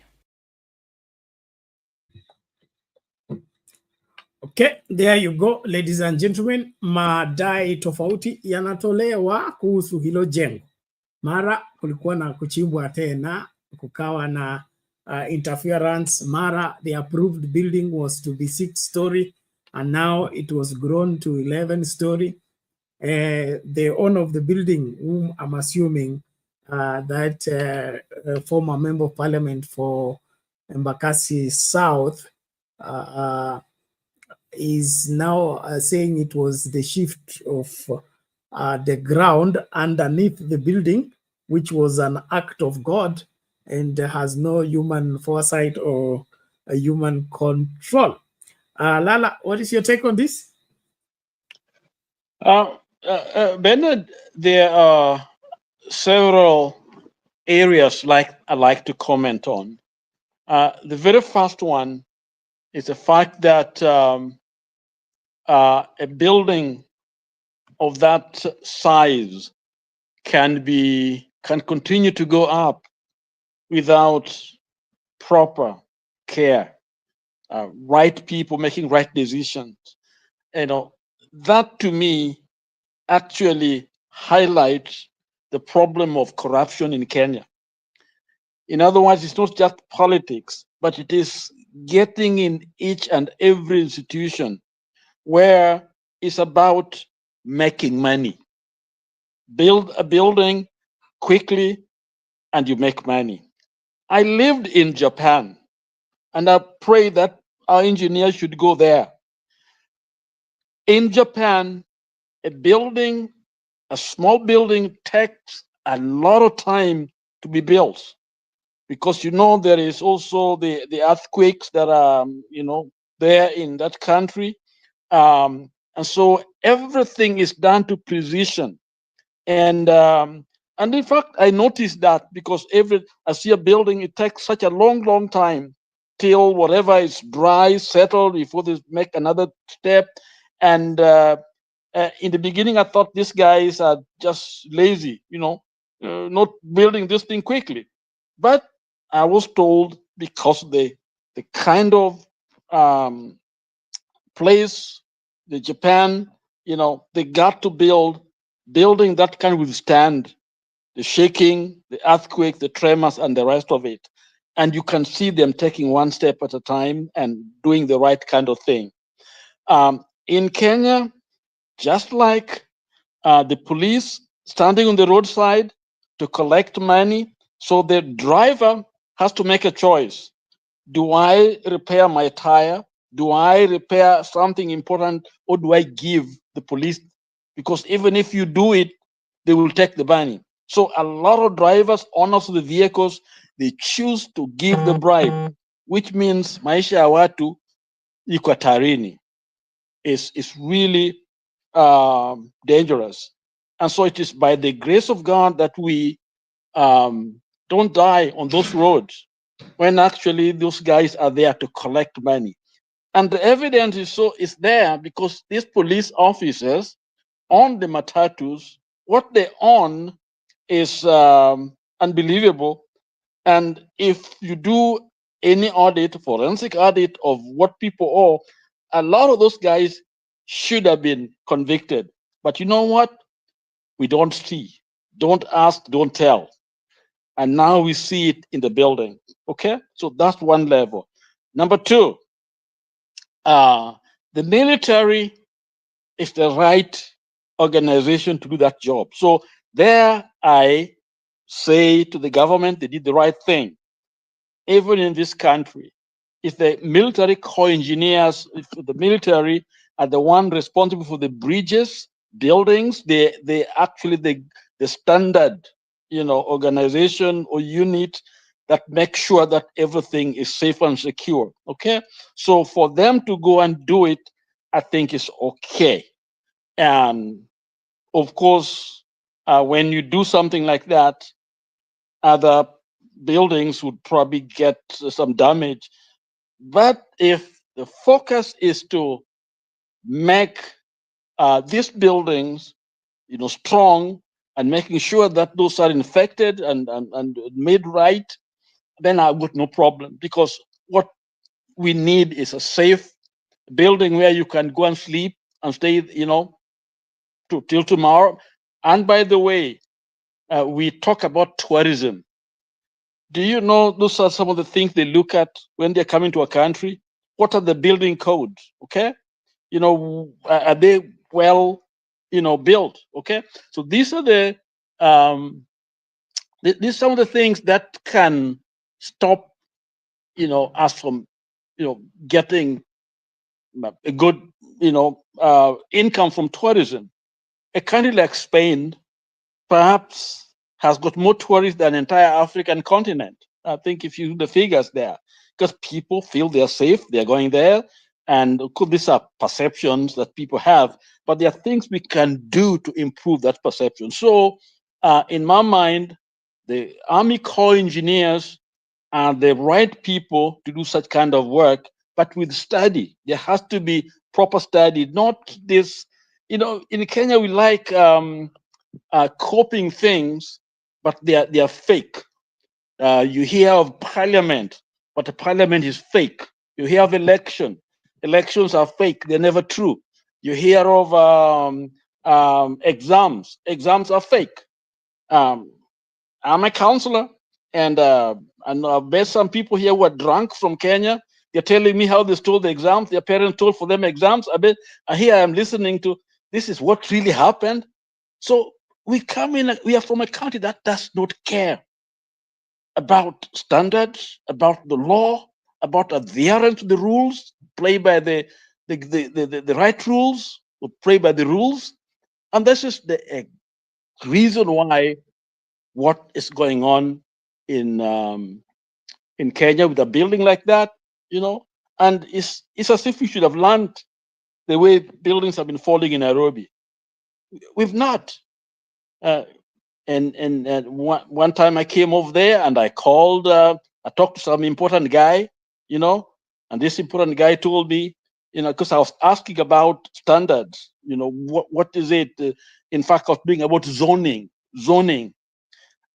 Okay, there you go, ladies and gentlemen. Madai tofauti yanatolewa kuhusu hilo jengo. Mara kulikuwa na kuchimbwa tena, kukawa na interference. Mara the approved building was to be 6-story and now it was grown to 11-story. The owner of the building, whom I'm assuming that former member of parliament for Embakasi South, is now saying it was the shift of the ground underneath the building, which was an act of God and has no human foresight or human control. Lala, what is your take on this? Bernard, there are several areas I like to comment on. The very first one is the fact that a building of that size can continue to go up without proper care, right people making right decisions. That to me actually highlights the problem of corruption in Kenya. In other words, it's not just politics, but it is getting in each and every institution where it's about making money. Build a building quickly and you make money. I lived in Japan and I pray that our engineers should go there. In Japan, a small building takes a lot of time to be built because there is also the earthquakes that are there in that country, and so everything is done to precision. And in fact, I noticed that because I see a building, it takes such a long time till whatever is dry, settled before they make another step. And in the beginning, I thought these guys are just lazy, not building this thing quickly. But I was told because the kind of place, the Japan, they got to building that can withstand the shaking, the earthquake, the tremors, and the rest of it. And you can see them taking one step at a time and doing the right kind of thing. In Kenya, just like the police standing on the roadside to collect money, so the driver has to make a choice. Do I repair my tire? Do I repair something important, or do I give the police? Because even if you do it, they will take the money. So a lot of drivers, owners of the vehicles, they choose to give the bribe, which means maisha ya watu iko hatarini. Is really dangerous. And so it is by the grace of God that we don't die on those roads when actually those guys are there to collect money. And the evidence is there because these police officers on the matatus, what they own is unbelievable. And if you do any audit, forensic audit of what people owe, a lot of those guys should have been convicted. But you know what? We don't see, don't ask, don't tell. And now we see it in the building. Okay? So that's one level. Number two, the military is the right organization to do that job. So there I say to the government, they did the right thing. Even in this country, if the military corps engineers, if the military are the one responsible for the bridges, buildings, they actually the standard, organization or unit that makes sure that everything is safe and secure. Okay, so for them to go and do it, I think is okay. And of course, when you do something like that, other buildings would probably get some damage. But if the focus is to make these buildings, strong and making sure that those are infected and made right, then I would no problem. Because what we need is a safe building where you can go and sleep and stay, till tomorrow. And by the way, we talk about tourism. Do you know those are some of the things they look at when they're coming to a country? What are the building codes? Okay, are they well, built? Okay, so these are these are some of the things that can stop, us from, getting a good, income from tourism. A country like Spain, perhaps, has got more tourists than the entire African continent. I think if you do the figures there, because people feel they're safe, they're going there, And of course, these are perceptions that people have, but there are things we can do to improve that perception. So in my mind, the Army Corps engineers are the right people to do such kind of work, but with study. There has to be proper study, not this, in Kenya, we like copying things, but they are fake. You hear of parliament, but the parliament is fake. You hear of elections are fake, they're never true. You hear of exams are fake. I'm a counselor, and I bet some people here who are drunk from Kenya. They're telling me how they stole the exams. Their parents stole for them exams. I bet here I'm listening to this is what really happened. So we are from a country that does not care about standards, about the law, about adherence to the rules, play by the right rules, or play by the rules. And this is the reason why what is going on in Kenya with a building like that, and it's as if we should have learned the way buildings have been falling in Nairobi. We've not. And one time I came over there and I called, I talked to some important guy, and this important guy told me, because I was asking about standards, what is it? In fact, I was being about zoning.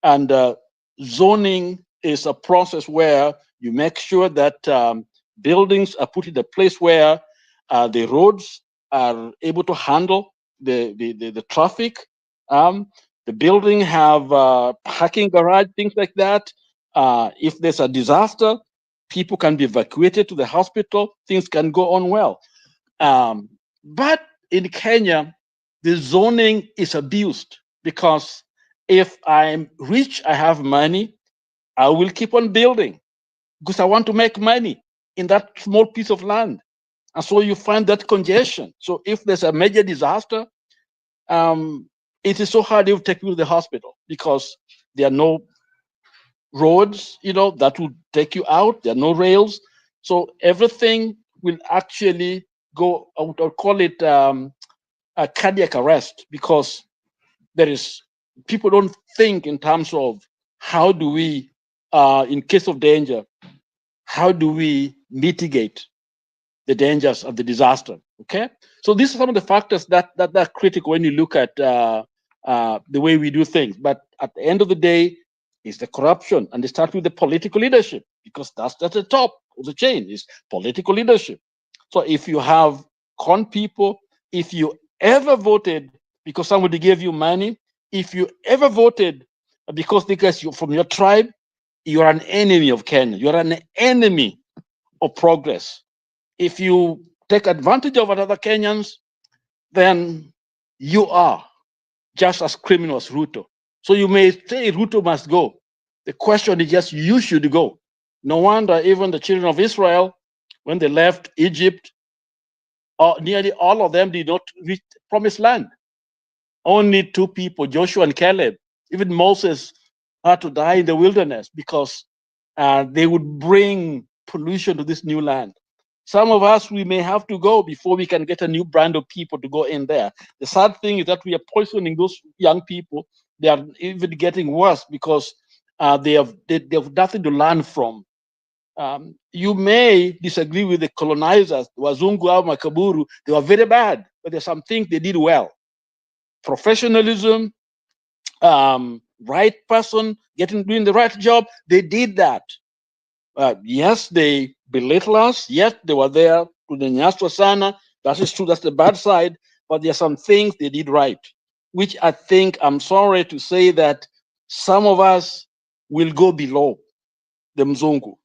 And zoning is a process where you make sure that buildings are put in a place where the roads are able to handle the traffic. The building have parking garage, things like that. If there's a disaster, people can be evacuated to the hospital. Things can go on well. But in Kenya, the zoning is abused because if I'm rich, I have money, I will keep on building because I want to make money in that small piece of land. And so you find that congestion. So if there's a major disaster, it is so hard to take you to the hospital because there are no roads, that will take you out. There are no rails. So everything will actually go, I would call it a cardiac arrest, because people don't think in terms of how do we, in case of danger, how do we mitigate the dangers of the disaster, okay? So these are some of the factors that are critical when you look at the way we do things. But at the end of the day, it's the corruption, and they start with the political leadership, because that's at the top of the chain, is political leadership. So if you have con people, if you ever voted because somebody gave you money, if you ever voted because you're from your tribe, you're an enemy of Kenya. You're an enemy of progress. If you take advantage of other Kenyans, then you are just as criminal as Ruto. So you may say Ruto must go. The question is just, you should go. No wonder even the children of Israel, when they left Egypt, nearly all of them did not reach the promised land. Only 2 people, Joshua and Caleb. Even Moses had to die in the wilderness because they would bring pollution to this new land. Some of us, we may have to go before we can get a new brand of people to go in there. The sad thing is that we are poisoning those young people. They are even getting worse because they have nothing to learn from. You may disagree with the colonizers, Wazungu au Makaburu. They were very bad, but there's some things they did well. Professionalism, right person, doing the right job, they did that. Yes, they belittle us. Yes, they were there to the nyaswa sana. That is true. That's the bad side. But there are some things they did right, which I think, I'm sorry to say that some of us will go below the Mzungu.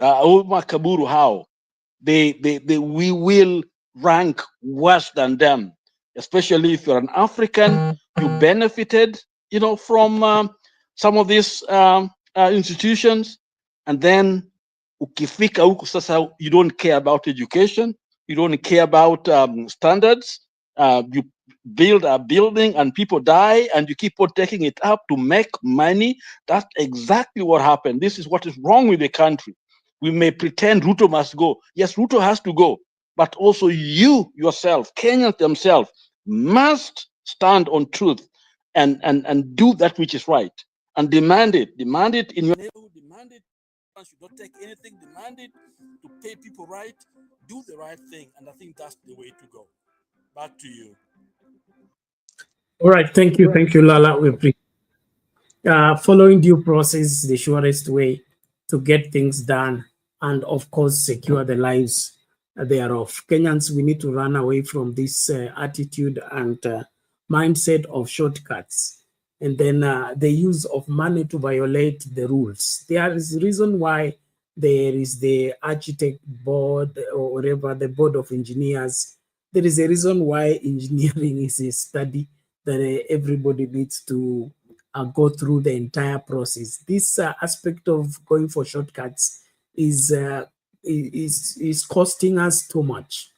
Kaburu, how? We will rank worse than them, especially if you're an African. You benefited, from some of these institutions. And then ukifika huku sasa, you don't care about education, you don't care about standards. You build a building and people die, and you keep on taking it up to make money. That's exactly what happened. This is what is wrong with the country. We may pretend Ruto must go. Yes, Ruto has to go. But also you yourself, Kenyans themselves, must stand on truth and do that which is right. And demand it. Demand it in your neighborhood. Demand it. You should not take anything. Demand it to pay people right. Do the right thing. And I think that's the way to go. Back to you. All right. Thank you. Thank you, Lala. We appreciate following due process, the surest way to get things done and, of course, secure the lives thereof. Kenyans, we need to run away from this attitude and mindset of shortcuts and then the use of money to violate the rules. There is a reason why there is the architect board or whatever, the board of engineers. There is a reason why engineering is a study that everybody needs to go through the entire process. This aspect of going for shortcuts is costing us too much.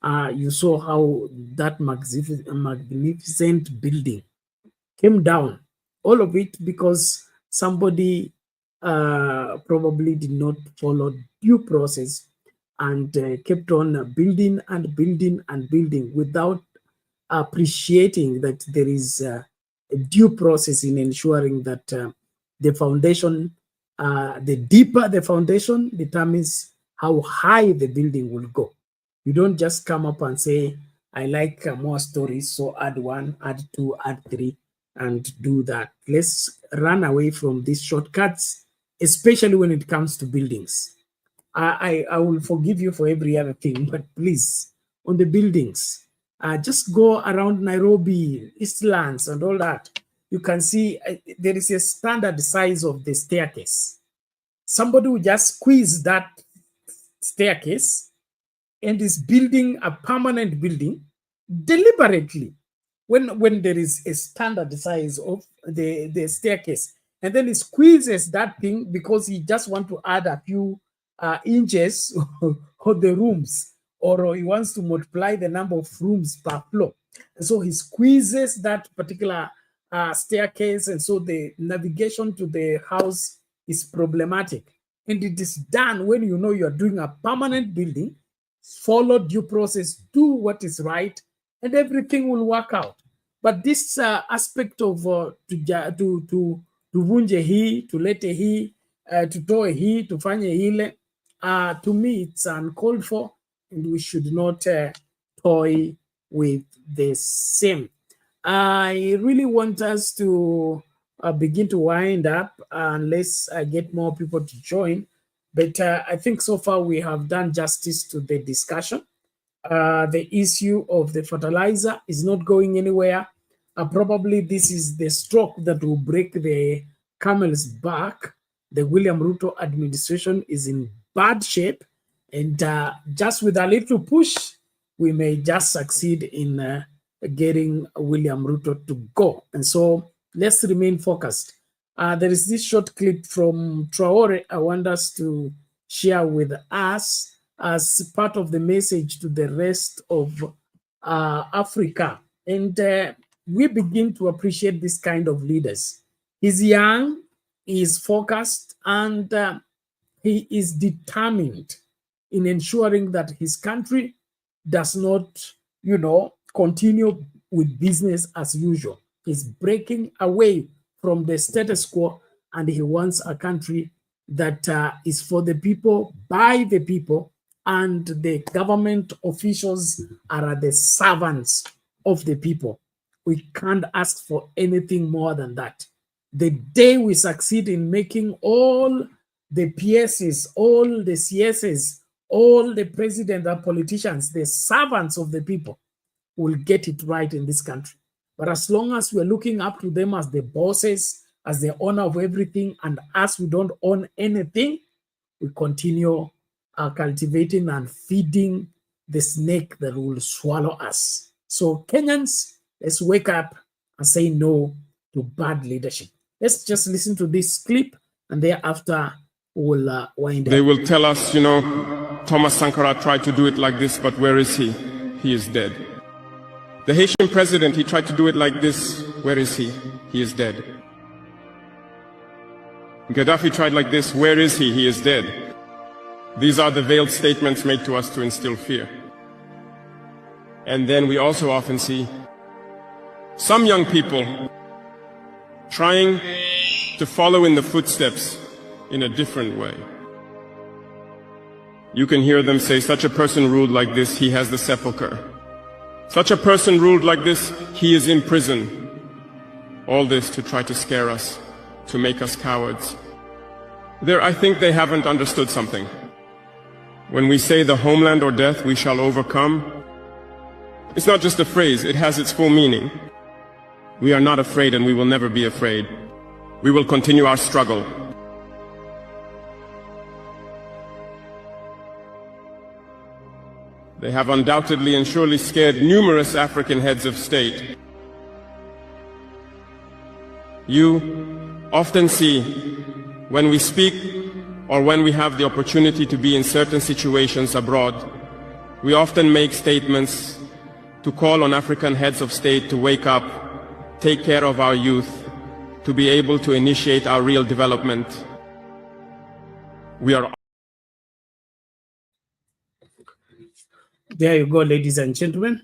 You saw how that magnificent building came down. All of it because somebody probably did not follow due process and kept on building and building and building without appreciating that there is a due process in ensuring that the foundation, the deeper the foundation determines how high the building will go. You don't just come up and say, I like more stories, so add 1, add 2, add 3, and do that. Let's run away from these shortcuts, especially when it comes to buildings. I will forgive you for every other thing, but please, on the buildings, just go around Nairobi, Eastlands, and all that. You can see there is a standard size of the staircase. Somebody will just squeeze that staircase and is building a permanent building deliberately when there is a standard size of the staircase. And then he squeezes that thing because he just wants to add a few inches of the rooms, or he wants to multiply the number of rooms per floor. And so he squeezes that particular staircase, and so the navigation to the house is problematic. And it is done when you know you're doing a permanent building. Follow due process, do what is right, and everything will work out. But this aspect of to vunje hii, to lete hii, to toe hii, to fanye hile, to me it's uncalled for, and we should not toy with the same. I really want us to begin to wind up unless I get more people to join. But I think so far we have done justice to the discussion. The issue of the fertilizer is not going anywhere. Probably this is the stroke that will break the camel's back. The William Ruto administration is in bad shape, and just with a little push, we may just succeed in getting William Ruto to go. And so let's remain focused. There is this short clip from Traore I want us to share with us as part of the message to the rest of Africa. And we begin to appreciate this kind of leaders. He's young, he is focused, and he is determined in ensuring that his country does not, continue with business as usual. He's breaking away from the status quo, and he wants a country that is for the people, by the people, and the government officials are the servants of the people. We can't ask for anything more than that. The day we succeed in making all the PSs, all the CSs, all the president and politicians, the servants of the people, will get it right in this country. But as long as we're looking up to them as the bosses, as the owner of everything, and as we don't own anything, we continue cultivating and feeding the snake that will swallow us. So Kenyans, let's wake up and say no to bad leadership. Let's just listen to this clip, and thereafter we'll wind up. They will tell us, Thomas Sankara tried to do it like this, but where is he? He is dead. The Haitian president, he tried to do it like this. Where is he? He is dead. Gaddafi tried like this. Where is he? He is dead. These are the veiled statements made to us to instill fear. And then we also often see some young people trying to follow in the footsteps in a different way. You can hear them say, such a person ruled like this, he has the sepulchre. Such a person ruled like this, he is in prison. All this to try to scare us, to make us cowards. I think they haven't understood something. When we say the homeland or death, we shall overcome, it's not just a phrase, it has its full meaning. We are not afraid and we will never be afraid. We will continue our struggle. They have undoubtedly and surely scared numerous African heads of state. You often see when we speak or when we have the opportunity to be in certain situations abroad, we often make statements to call on African heads of state to wake up, take care of our youth, to be able to initiate our real development. There you go, ladies and gentlemen.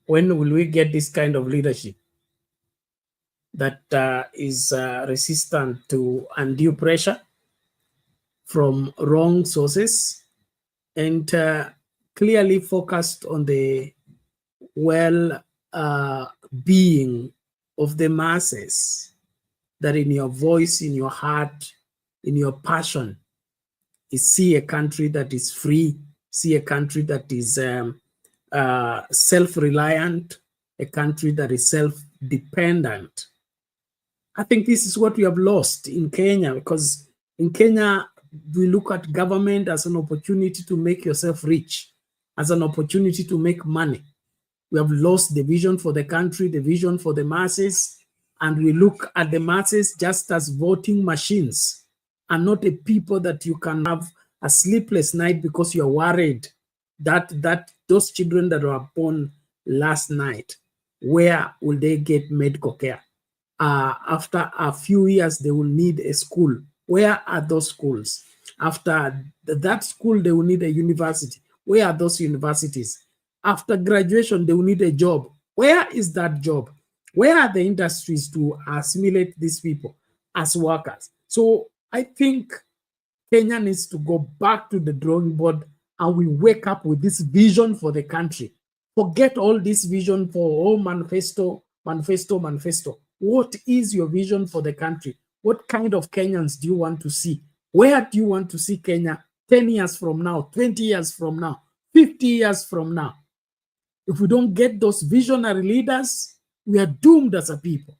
When will we get this kind of leadership that is resistant to undue pressure from wrong sources and clearly focused on the well-being of the masses, that in your voice, in your heart, in your passion, is see a country that is free, see a country that is self-reliant, a country that is self-dependent. I think this is what we have lost in Kenya, because in Kenya, we look at government as an opportunity to make yourself rich, as an opportunity to make money. We have lost the vision for the country, the vision for the masses, and we look at the masses just as voting machines and not a people that you can have a sleepless night because you're worried that those children that were born last night, where will they get medical care? After a few years, they will need a school. Where are those schools? After that school, they will need a university. Where are those universities? After graduation, they will need a job. Where is that job? Where are the industries to assimilate these people as workers? So I think Kenya needs to go back to the drawing board and we wake up with this vision for the country. Forget all this vision for manifesto. What is your vision for the country? What kind of Kenyans do you want to see? Where do you want to see Kenya 10 years from now, 20 years from now, 50 years from now? If we don't get those visionary leaders, we are doomed as a people.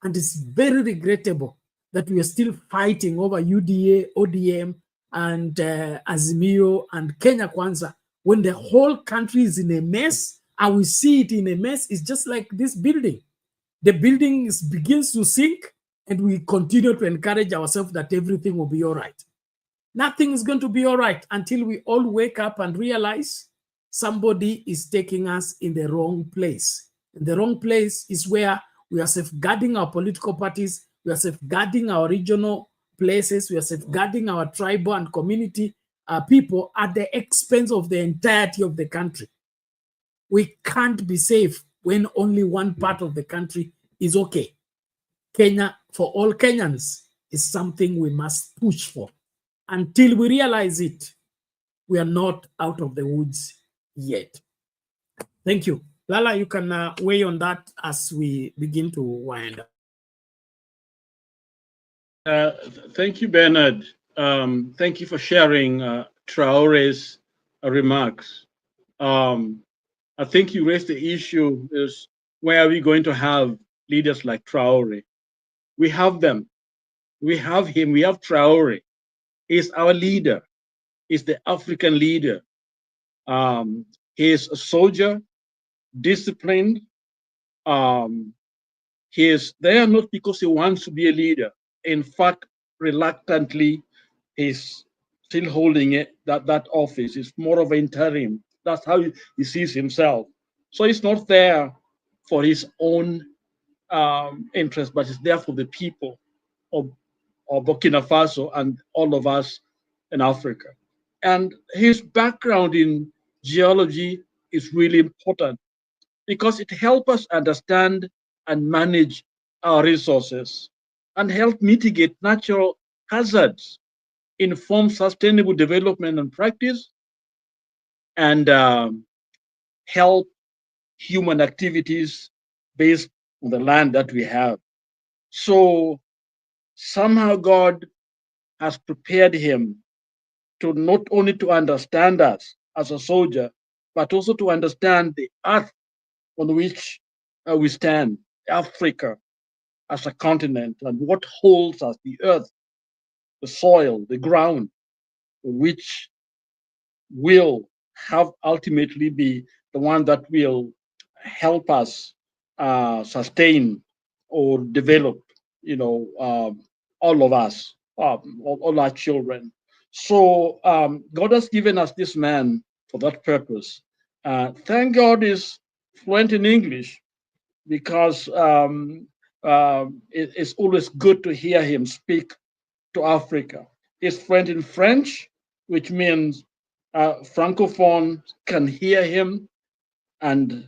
And it's very regrettable that we are still fighting over UDA, ODM, and Azimio and Kenya Kwanza when the whole country is in a mess and we see it in a mess. It's just like this building. The building begins to sink and we continue to encourage ourselves that everything will be all right. Nothing is going to be all right until we all wake up and realize somebody is taking us in the wrong place. And the wrong place is where we are safeguarding our political parties, we are safeguarding our regional places, we are safeguarding our tribal and community people at the expense of the entirety of the country. We can't be safe when only one part of the country is okay. Kenya, for all Kenyans, is something we must push for. Until we realize it, we are not out of the woods yet. Thank you. Lala, you can weigh on that as we begin to wind up. Thank you, Bernard. Thank you for sharing Traore's remarks. I think you raised the issue is, where are we going to have leaders like Traore? We have them. We have him. We have Traore. He's our leader. He's the African leader. He is a soldier, disciplined. He is there not because he wants to be a leader. In fact, reluctantly, he's still holding that office. It's more of an interim. That's how he sees himself. So he's not there for his own interest, but he's there for the people of or Burkina Faso, and all of us in Africa. And his background in geology is really important because it helps us understand and manage our resources and help mitigate natural hazards, inform sustainable development and practice, and help human activities based on the land that we have. So somehow God has prepared him to not only to understand us as a soldier, but also to understand the earth on which we stand, Africa as a continent, and what holds us, the earth, the soil, the ground, which will have ultimately be the one that will help us sustain or develop, all of us, all our children. So God has given us this man for that purpose. Thank God he's fluent in English because it's always good to hear him speak to Africa. He's fluent in French, which means Francophone can hear him, and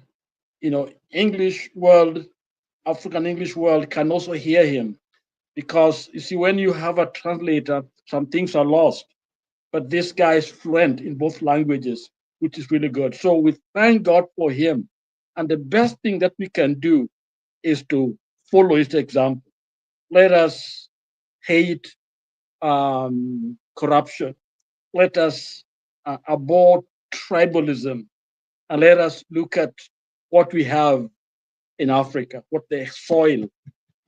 English world, African English world can also hear him, because you see, when you have a translator, some things are lost. But this guy is fluent in both languages, which is really good. So we thank God for him. And the best thing that we can do is to follow his example. Let us hate corruption. Let us abort tribalism. And let us look at what we have in Africa, what the soil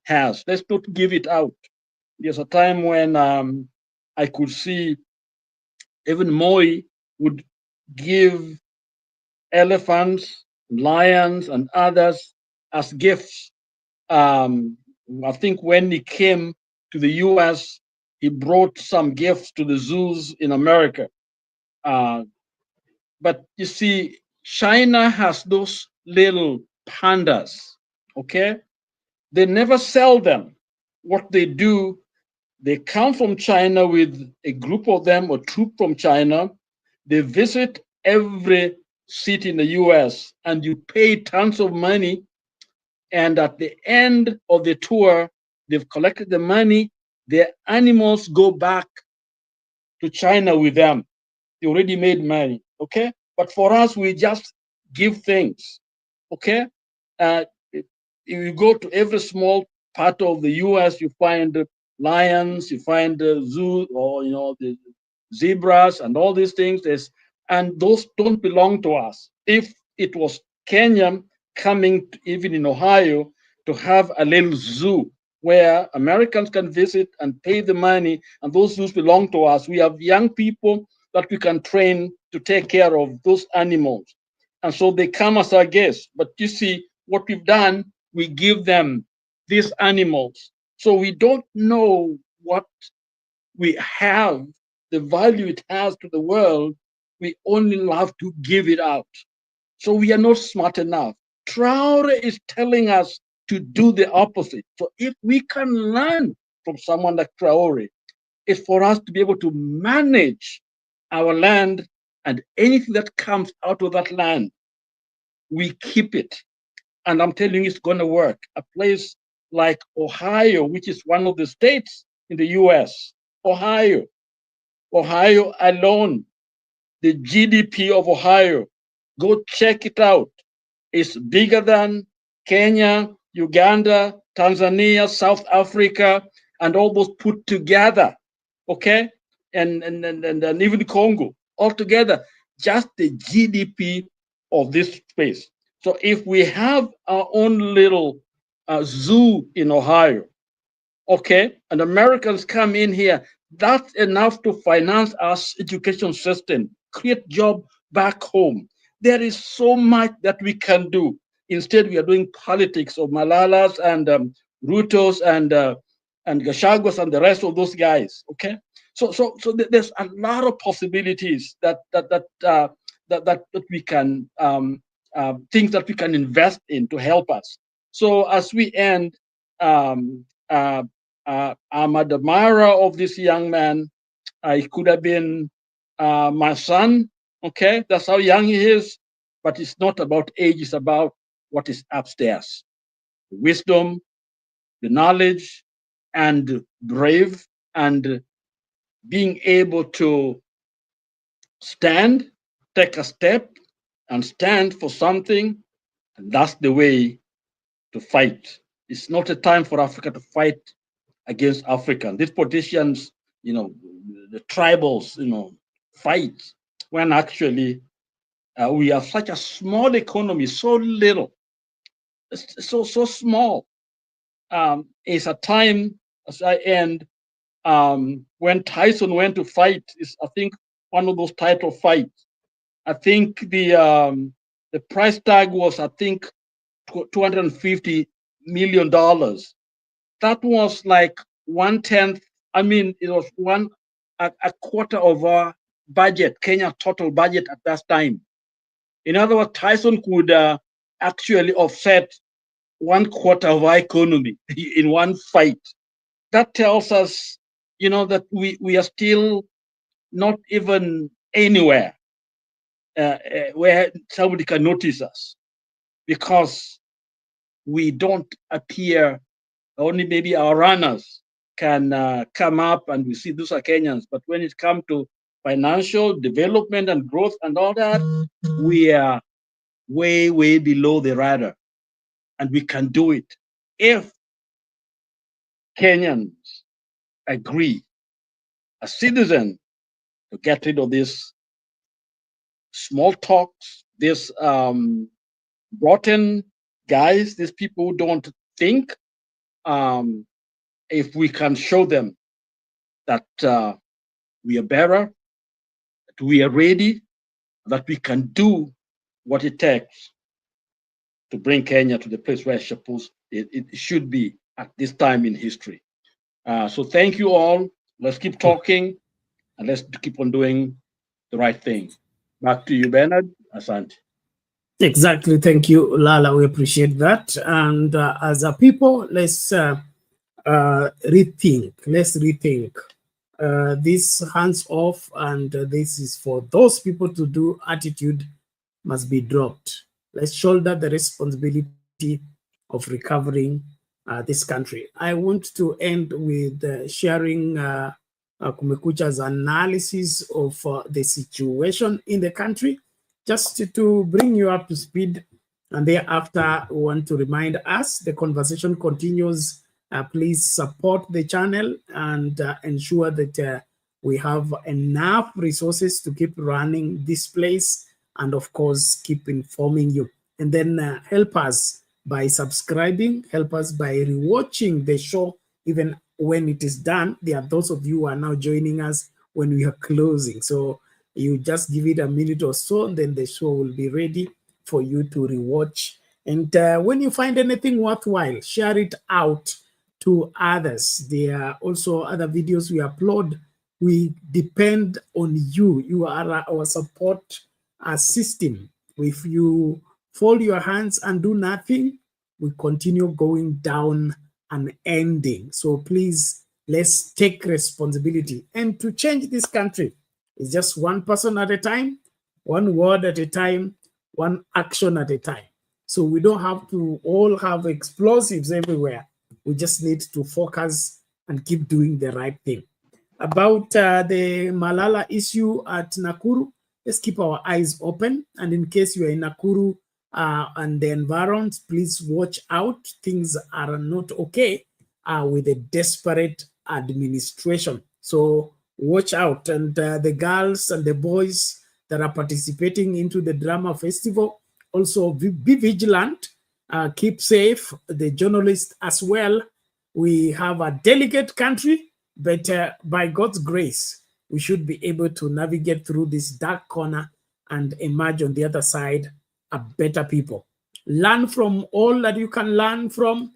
has. Let's not give it out. There's a time when I could see even Moi would give elephants, lions, and others as gifts. I think when he came to the US, he brought some gifts to the zoos in America. But you see, China has those little pandas, okay? They never sell them. What they do, they come from China with a group of them or troop from China. They visit every city in the US and you pay tons of money. And at the end of the tour, they've collected the money. Their animals go back to China with them. They already made money, okay? But for us, we just give things, okay? If you go to every small part of the US, you find lions, you find the zoo, or the zebras and all these things. And those don't belong to us. If it was Kenya coming even in Ohio to have a little zoo where Americans can visit and pay the money, and those zoos belong to us, we have young people that we can train to take care of those animals. And so they come as our guests. But you see, what we've done, we give them these animals. So we don't know what we have, the value it has to the world. We only love to give it out. So we are not smart enough. Traore is telling us to do the opposite. So if we can learn from someone like Traore, it's for us to be able to manage our land, and anything that comes out of that land, we keep it. And I'm telling you, it's going to work. A place like Ohio, which is one of the states in the US, Ohio alone, the GDP of Ohio, go check it out. It's bigger than Kenya, Uganda, Tanzania, South Africa, and all those put together, okay? And even Congo, all together, just the GDP of this space. So if we have our own little zoo in Ohio, okay, and Americans come in here, that's enough to finance our education system, create job back home. There is so much that we can do. Instead, we are doing politics of Malalas and Rutos and Gachaguas and the rest of those guys. Okay, so there's a lot of possibilities that we can things that we can invest in to help us. So as we end, I'm an admirer of this young man. He could have been my son. Okay, that's how young he is. But it's not about age, it's about what is upstairs. The wisdom, the knowledge, and brave, and being able to stand, take a step, and stand for something. And that's the way to fight. It's not a time for Africa to fight against Africa. These politicians, the tribals, fight when actually we have such a small economy, so little, so small. It's a time, as I end, when Tyson went to fight. Is I think one of those title fights. I think the price tag was $250 million. That was like 1/10. I mean, it was a quarter of our budget, Kenya total budget at that time. In other words, Tyson could actually offset 1/4 of our economy in one fight. That tells us, that we are still not even anywhere where somebody can notice us, because we don't appear. Only maybe our runners can come up and we see those are Kenyans. But when it comes to financial development and growth and all that, we are way, way below the radar. And we can do it if Kenyans agree, as citizens, to get rid of this small talks, this rotten guys, these people who don't think. If we can show them that we are better, that we are ready, that we can do what it takes to bring Kenya to the place where it should be at this time in history. So thank you all. Let's keep talking and let's keep on doing the right thing. Back to you, Bernard. Asante. Exactly. Thank you, Lala. We appreciate that. And as a people, let's rethink. Let's rethink. This hands off, and this is for those people to do. Attitude must be dropped. Let's shoulder the responsibility of recovering this country. I want to end with sharing Kumekucha's analysis of the situation in the country, just to bring you up to speed. And thereafter, we want to remind us the conversation continues. Please support the channel and ensure that we have enough resources to keep running this place, and of course, keep informing you. And then help us by subscribing, help us by rewatching the show even when it is done. There are those of you who are now joining us when we are closing. So you just give it a minute or so, and then the show will be ready for you to rewatch. And when you find anything worthwhile, share it out to others. There are also other videos we upload. We depend on you. You are our support system. If you fold your hands and do nothing, we continue going down and ending. So please, let's take responsibility. And to change this country, it's just one person at a time, one word at a time, one action at a time. So we don't have to all have explosives everywhere. We just need to focus and keep doing the right thing. About the Malala issue at Nakuru, let's keep our eyes open. And in case you are in Nakuru and the environment, please watch out. Things are not okay with a desperate administration. So watch out. And the girls and the boys that are participating into the drama festival, also be vigilant, keep safe. The journalists as well. We have a delicate country, but by God's grace, we should be able to navigate through this dark corner and emerge on the other side a better people. Learn from all that you can learn from,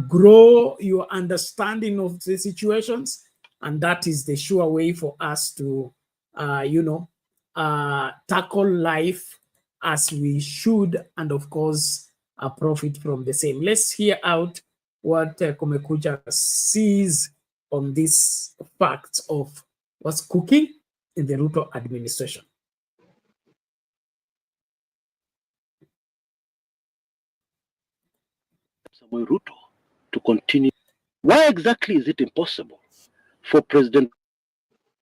grow your understanding of the situations, and that is the sure way for us to, tackle life as we should, and of course, profit from the same. Let's hear out what Kumekucha sees on this fact of what's cooking in the Ruto administration. Samoei Ruto to continue. Why exactly is it impossible for President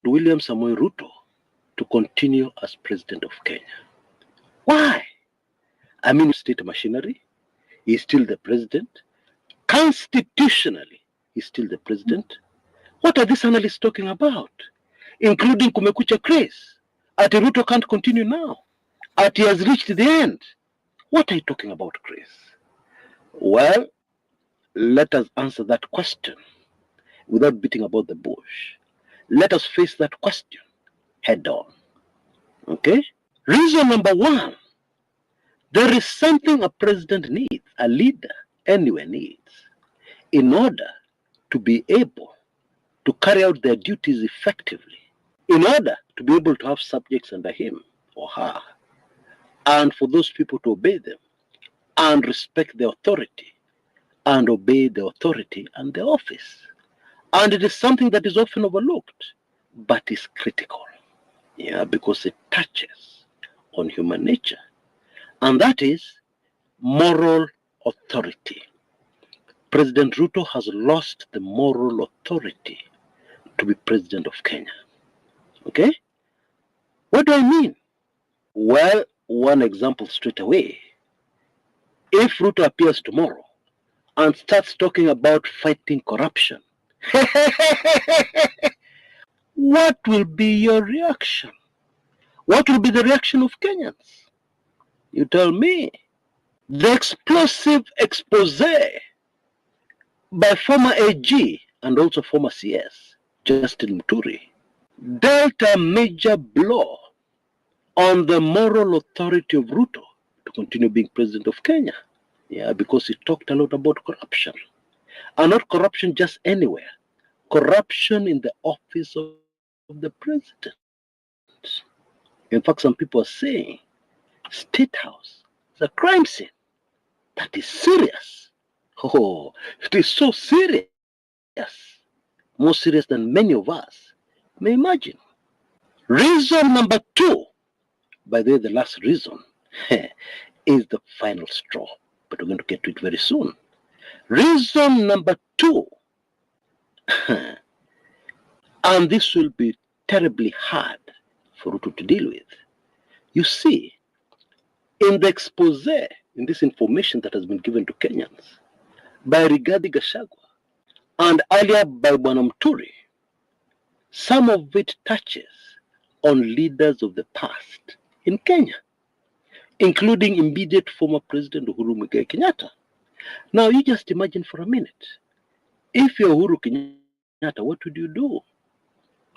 William Samoei Ruto to continue as president of Kenya? Why? I mean, state machinery, he's still the president. Constitutionally, he's still the president. What are these analysts talking about? Including Kumekucha Chris. Ati Ruto can't continue now. Ati has reached the end. What are you talking about, Chris? Well, let us answer that question without beating about the bush. Let us face that question head on. Okay? Reason number one, there is something a president needs, a leader anywhere needs, in order to be able to carry out their duties effectively, in order to be able to have subjects under him or her, and for those people to obey them and respect the authority and obey the authority and the office. And it is something that is often overlooked, but is critical, because it touches on human nature, and that is moral authority. President Ruto has lost the moral authority to be president of Kenya. Okay? What do I mean? Well, one example straight away. If Ruto appears tomorrow and starts talking about fighting corruption, what will be your reaction? What will be the reaction of Kenyans? You tell me. The explosive expose by former AG and also former CS, Justin Muturi, dealt a major blow on the moral authority of Ruto to continue being president of Kenya. Because he talked a lot about corruption. And not corruption just anywhere. Corruption in the office of the president. In fact, some people are saying State House is a crime scene. That is serious. Oh, it is so serious. More serious than many of us may imagine. Reason number two, by the way, the last reason, is the final straw. But we're going to get to it very soon. Reason number two, and this will be terribly hard for Ruto to deal with. You see, in the expose, in this information that has been given to Kenyans by Rigathi Gachagua and earlier by Bwana Muturi, some of it touches on leaders of the past in Kenya, including immediate former President Uhuru Muigai Kenyatta. Now, you just imagine for a minute, if you're Uhuru Kenyatta, what would you do?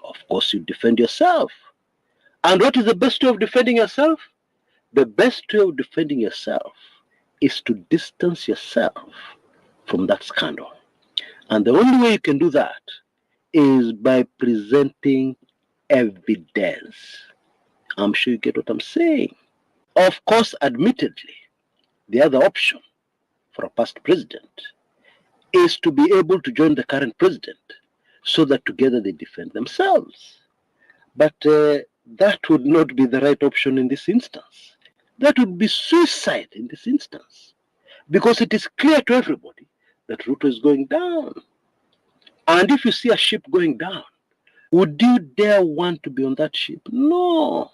Of course, you defend yourself. And what is the best way of defending yourself? The best way of defending yourself is to distance yourself from that scandal. And the only way you can do that is by presenting evidence. I'm sure you get what I'm saying. Of course, admittedly, the other option for a past president is to be able to join the current president so that together they defend themselves. But that would not be the right option in this instance. That would be suicide in this instance, because it is clear to everybody that Ruto is going down. And if you see a ship going down, would you dare want to be on that ship? No.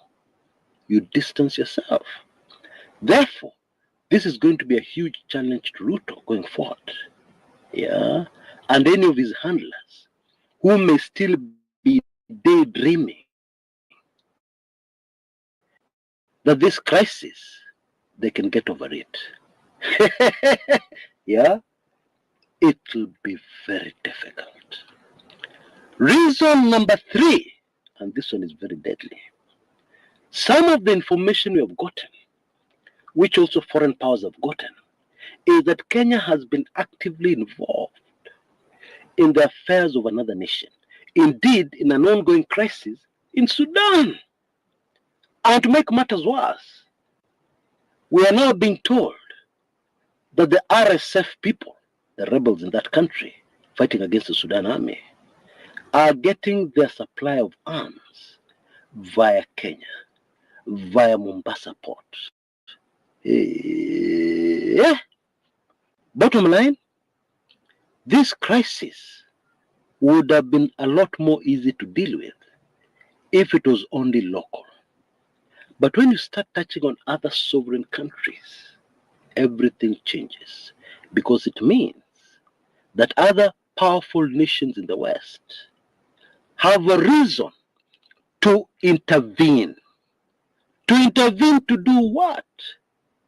You distance yourself. Therefore, this is going to be a huge challenge to Ruto going forward. And any of his handlers who may still be daydreaming that this crisis, they can get over it. It will be very difficult. Reason number three, and this one is very deadly. Some of the information we have gotten, which also foreign powers have gotten, is that Kenya has been actively involved in the affairs of another nation. Indeed, in an ongoing crisis in Sudan. And to make matters worse, we are now being told that the RSF people, the rebels in that country fighting against the Sudan army, are getting their supply of arms via Kenya, via Mombasa port. Bottom line, this crisis would have been a lot more easy to deal with if it was only local. But when you start touching on other sovereign countries, everything changes, because it means that other powerful nations in the West have a reason to intervene. To intervene to do what?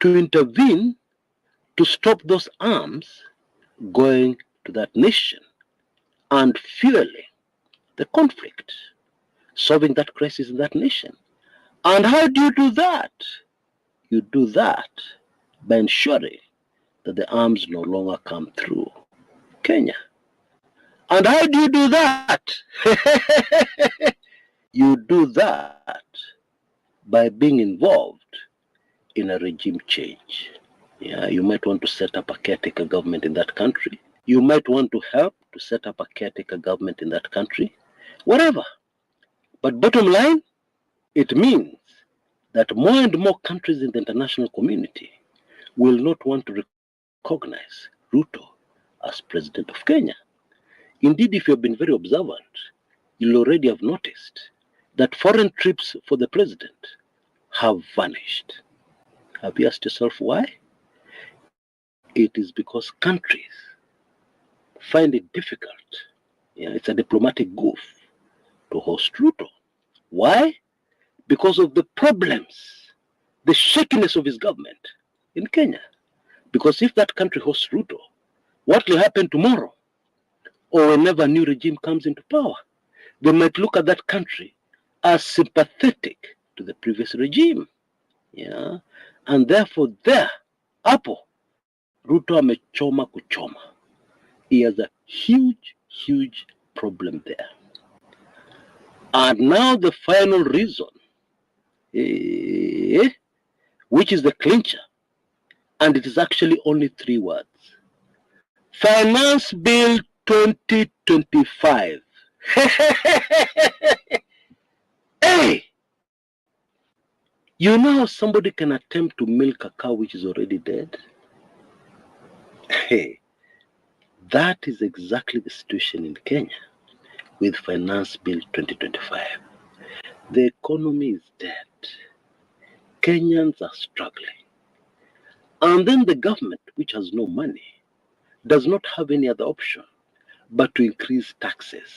To intervene to stop those arms going to that nation and fueling the conflict, solving that crisis in that nation. And how do you do that? You do that by ensuring that the arms no longer come through Kenya. And how do you do that? You do that by being involved in a regime change. Yeah, you might want to set up a caretaker government in that country. You might want to help to set up a caretaker government in that country. Whatever. But bottom line, it means that more and more countries in the international community will not want to recognize Ruto as president of Kenya. Indeed, if you have been very observant, you'll already have noticed that foreign trips for the president have vanished. Have you asked yourself why? It is because countries find it difficult. Yeah, it's a diplomatic goof to host Ruto. Why? Because of the problems, the shakiness of his government in Kenya. Because if that country hosts Ruto, what will happen tomorrow or whenever a new regime comes into power? They might look at that country as sympathetic to the previous regime. Yeah, and therefore there, hapo, Ruto amechoma kuchoma. He has a huge, huge problem there. And now the final reason, which is the clincher, and it is actually only 3 words. Finance Bill 2025. Hey! You know how somebody can attempt to milk a cow which is already dead? Hey, that is exactly the situation in Kenya with Finance Bill 2025. The economy is dead. Kenyans are struggling. And then the government, which has no money, does not have any other option but to increase taxes,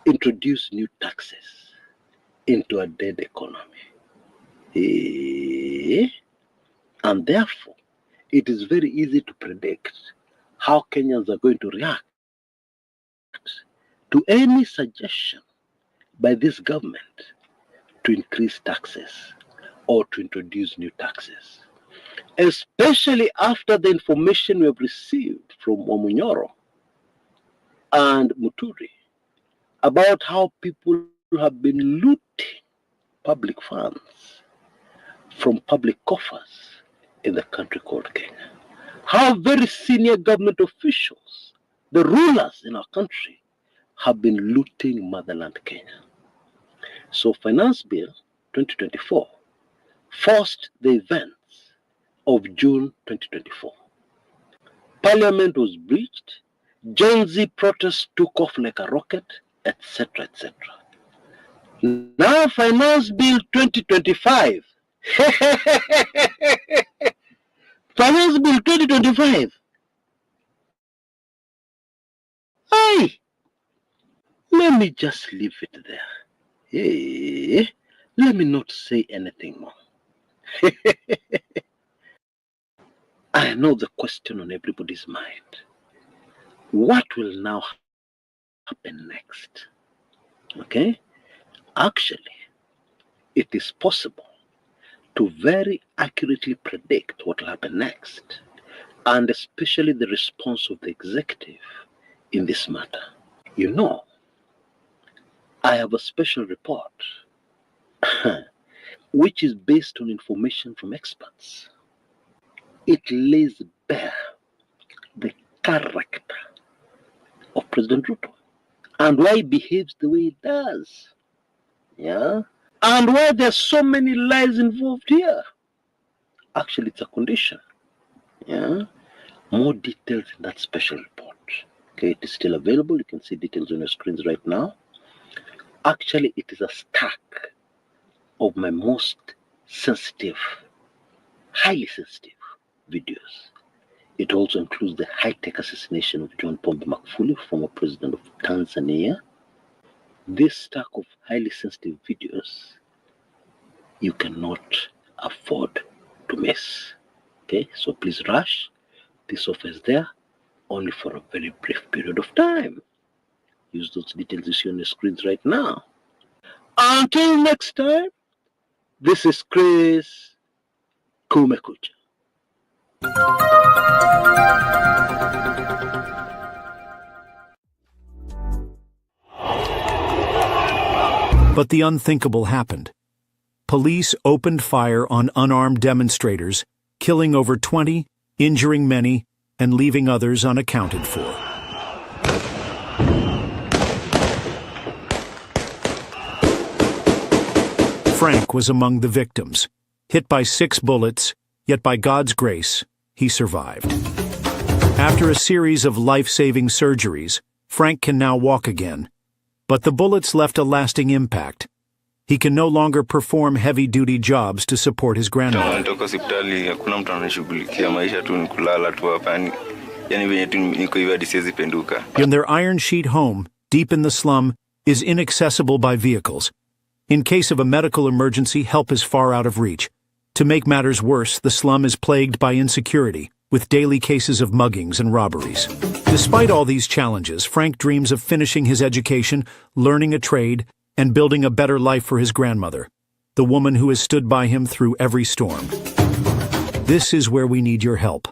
introduce new taxes into a dead economy. And therefore, it is very easy to predict how Kenyans are going to react to any suggestion by this government to increase taxes or to introduce new taxes. Especially after the information we have received from Wamunyoro and Muturi about how people have been looting public funds from public coffers in the country called Kenya. How very senior government officials, the rulers in our country, have been looting motherland Kenya. So Finance Bill 2024 forced the events of June 2024. Parliament was breached, Gen Z protests took off like a rocket, etc., etc. Now Finance Bill 2025. Finance Bill 2025. Hey, let me just leave it there. Hey, let me not say anything more. I know the question on everybody's mind. What will now happen next? Okay? Actually, it is possible to very accurately predict what will happen next, and especially the response of the executive in this matter. You know, I have a special report which is based on information from experts. It lays bare the character of President Ruto and why he behaves the way he does. Yeah? And why there's so many lies involved here. Actually, it's a condition. Yeah? More details in that special report. Okay, it is still available. You can see details on your screens right now. Actually, it is a stack of my most sensitive, highly sensitive videos. It also includes the high-tech assassination of John Pombe Magufuli, former president of Tanzania. This stack of highly sensitive videos, you cannot afford to miss. Okay, so please rush. This offer is there only for a very brief period of time. Use those details you see on the screens right now. Until next time, this is Chris Kumekucha. But the unthinkable happened. Police opened fire on unarmed demonstrators, killing over 20, injuring many, and leaving others unaccounted for. Frank was among the victims. Hit by 6 bullets, yet by God's grace, he survived. After a series of life-saving surgeries, Frank can now walk again. But the bullets left a lasting impact. He can no longer perform heavy-duty jobs to support his grandmother. In their iron sheet home, deep in the slum, is inaccessible by vehicles. In case of a medical emergency, help is far out of reach. To make matters worse, the slum is plagued by insecurity, with daily cases of muggings and robberies. Despite all these challenges, Frank dreams of finishing his education, learning a trade, and building a better life for his grandmother, the woman who has stood by him through every storm. This is where we need your help.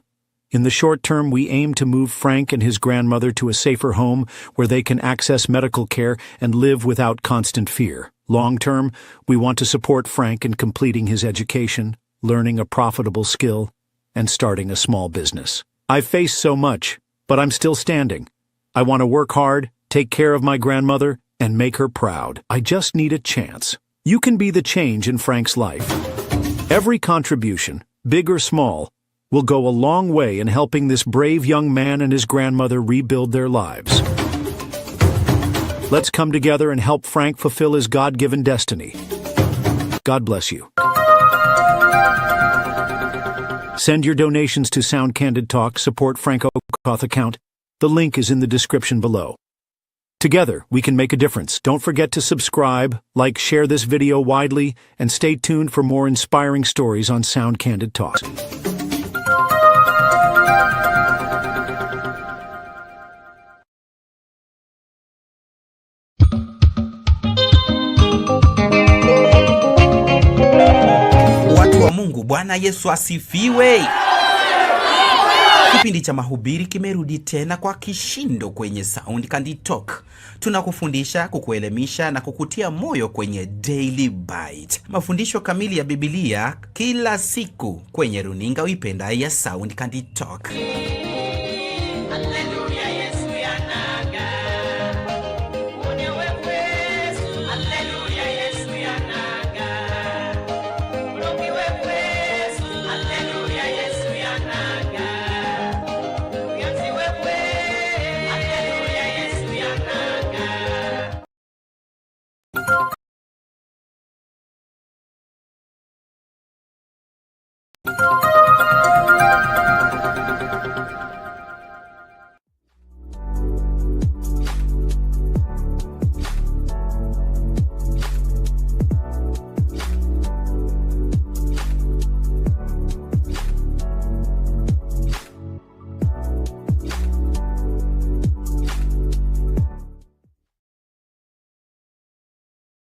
In the short term, we aim to move Frank and his grandmother to a safer home where they can access medical care and live without constant fear. Long term, we want to support Frank in completing his education, learning a profitable skill, and starting a small business. I've faced so much, but I'm still standing. I want to work hard, take care of my grandmother, and make her proud. I just need a chance. You can be the change in Frank's life. Every contribution, big or small, will go a long way in helping this brave young man and his grandmother rebuild their lives. Let's come together and help Frank fulfill his God-given destiny. God bless you. Send your donations to Sound Candid Talk, support Frank Okoth account. The link is in the description below. Together, we can make a difference. Don't forget to subscribe, like, share this video widely, and stay tuned for more inspiring stories on Sound Candid Talk. Watu wa Mungu, Bwana Yesu asifiwe. Kipindi cha mahubiri kimerudi tena kwa kishindo kwenye Sound Candid Talk. Tunakufundisha, kukuelimisha na kukutia moyo kwenye Daily Bite. Mafundisho kamili ya Biblia kila siku kwenye runinga uipendayo ya Sound Candid Talk. you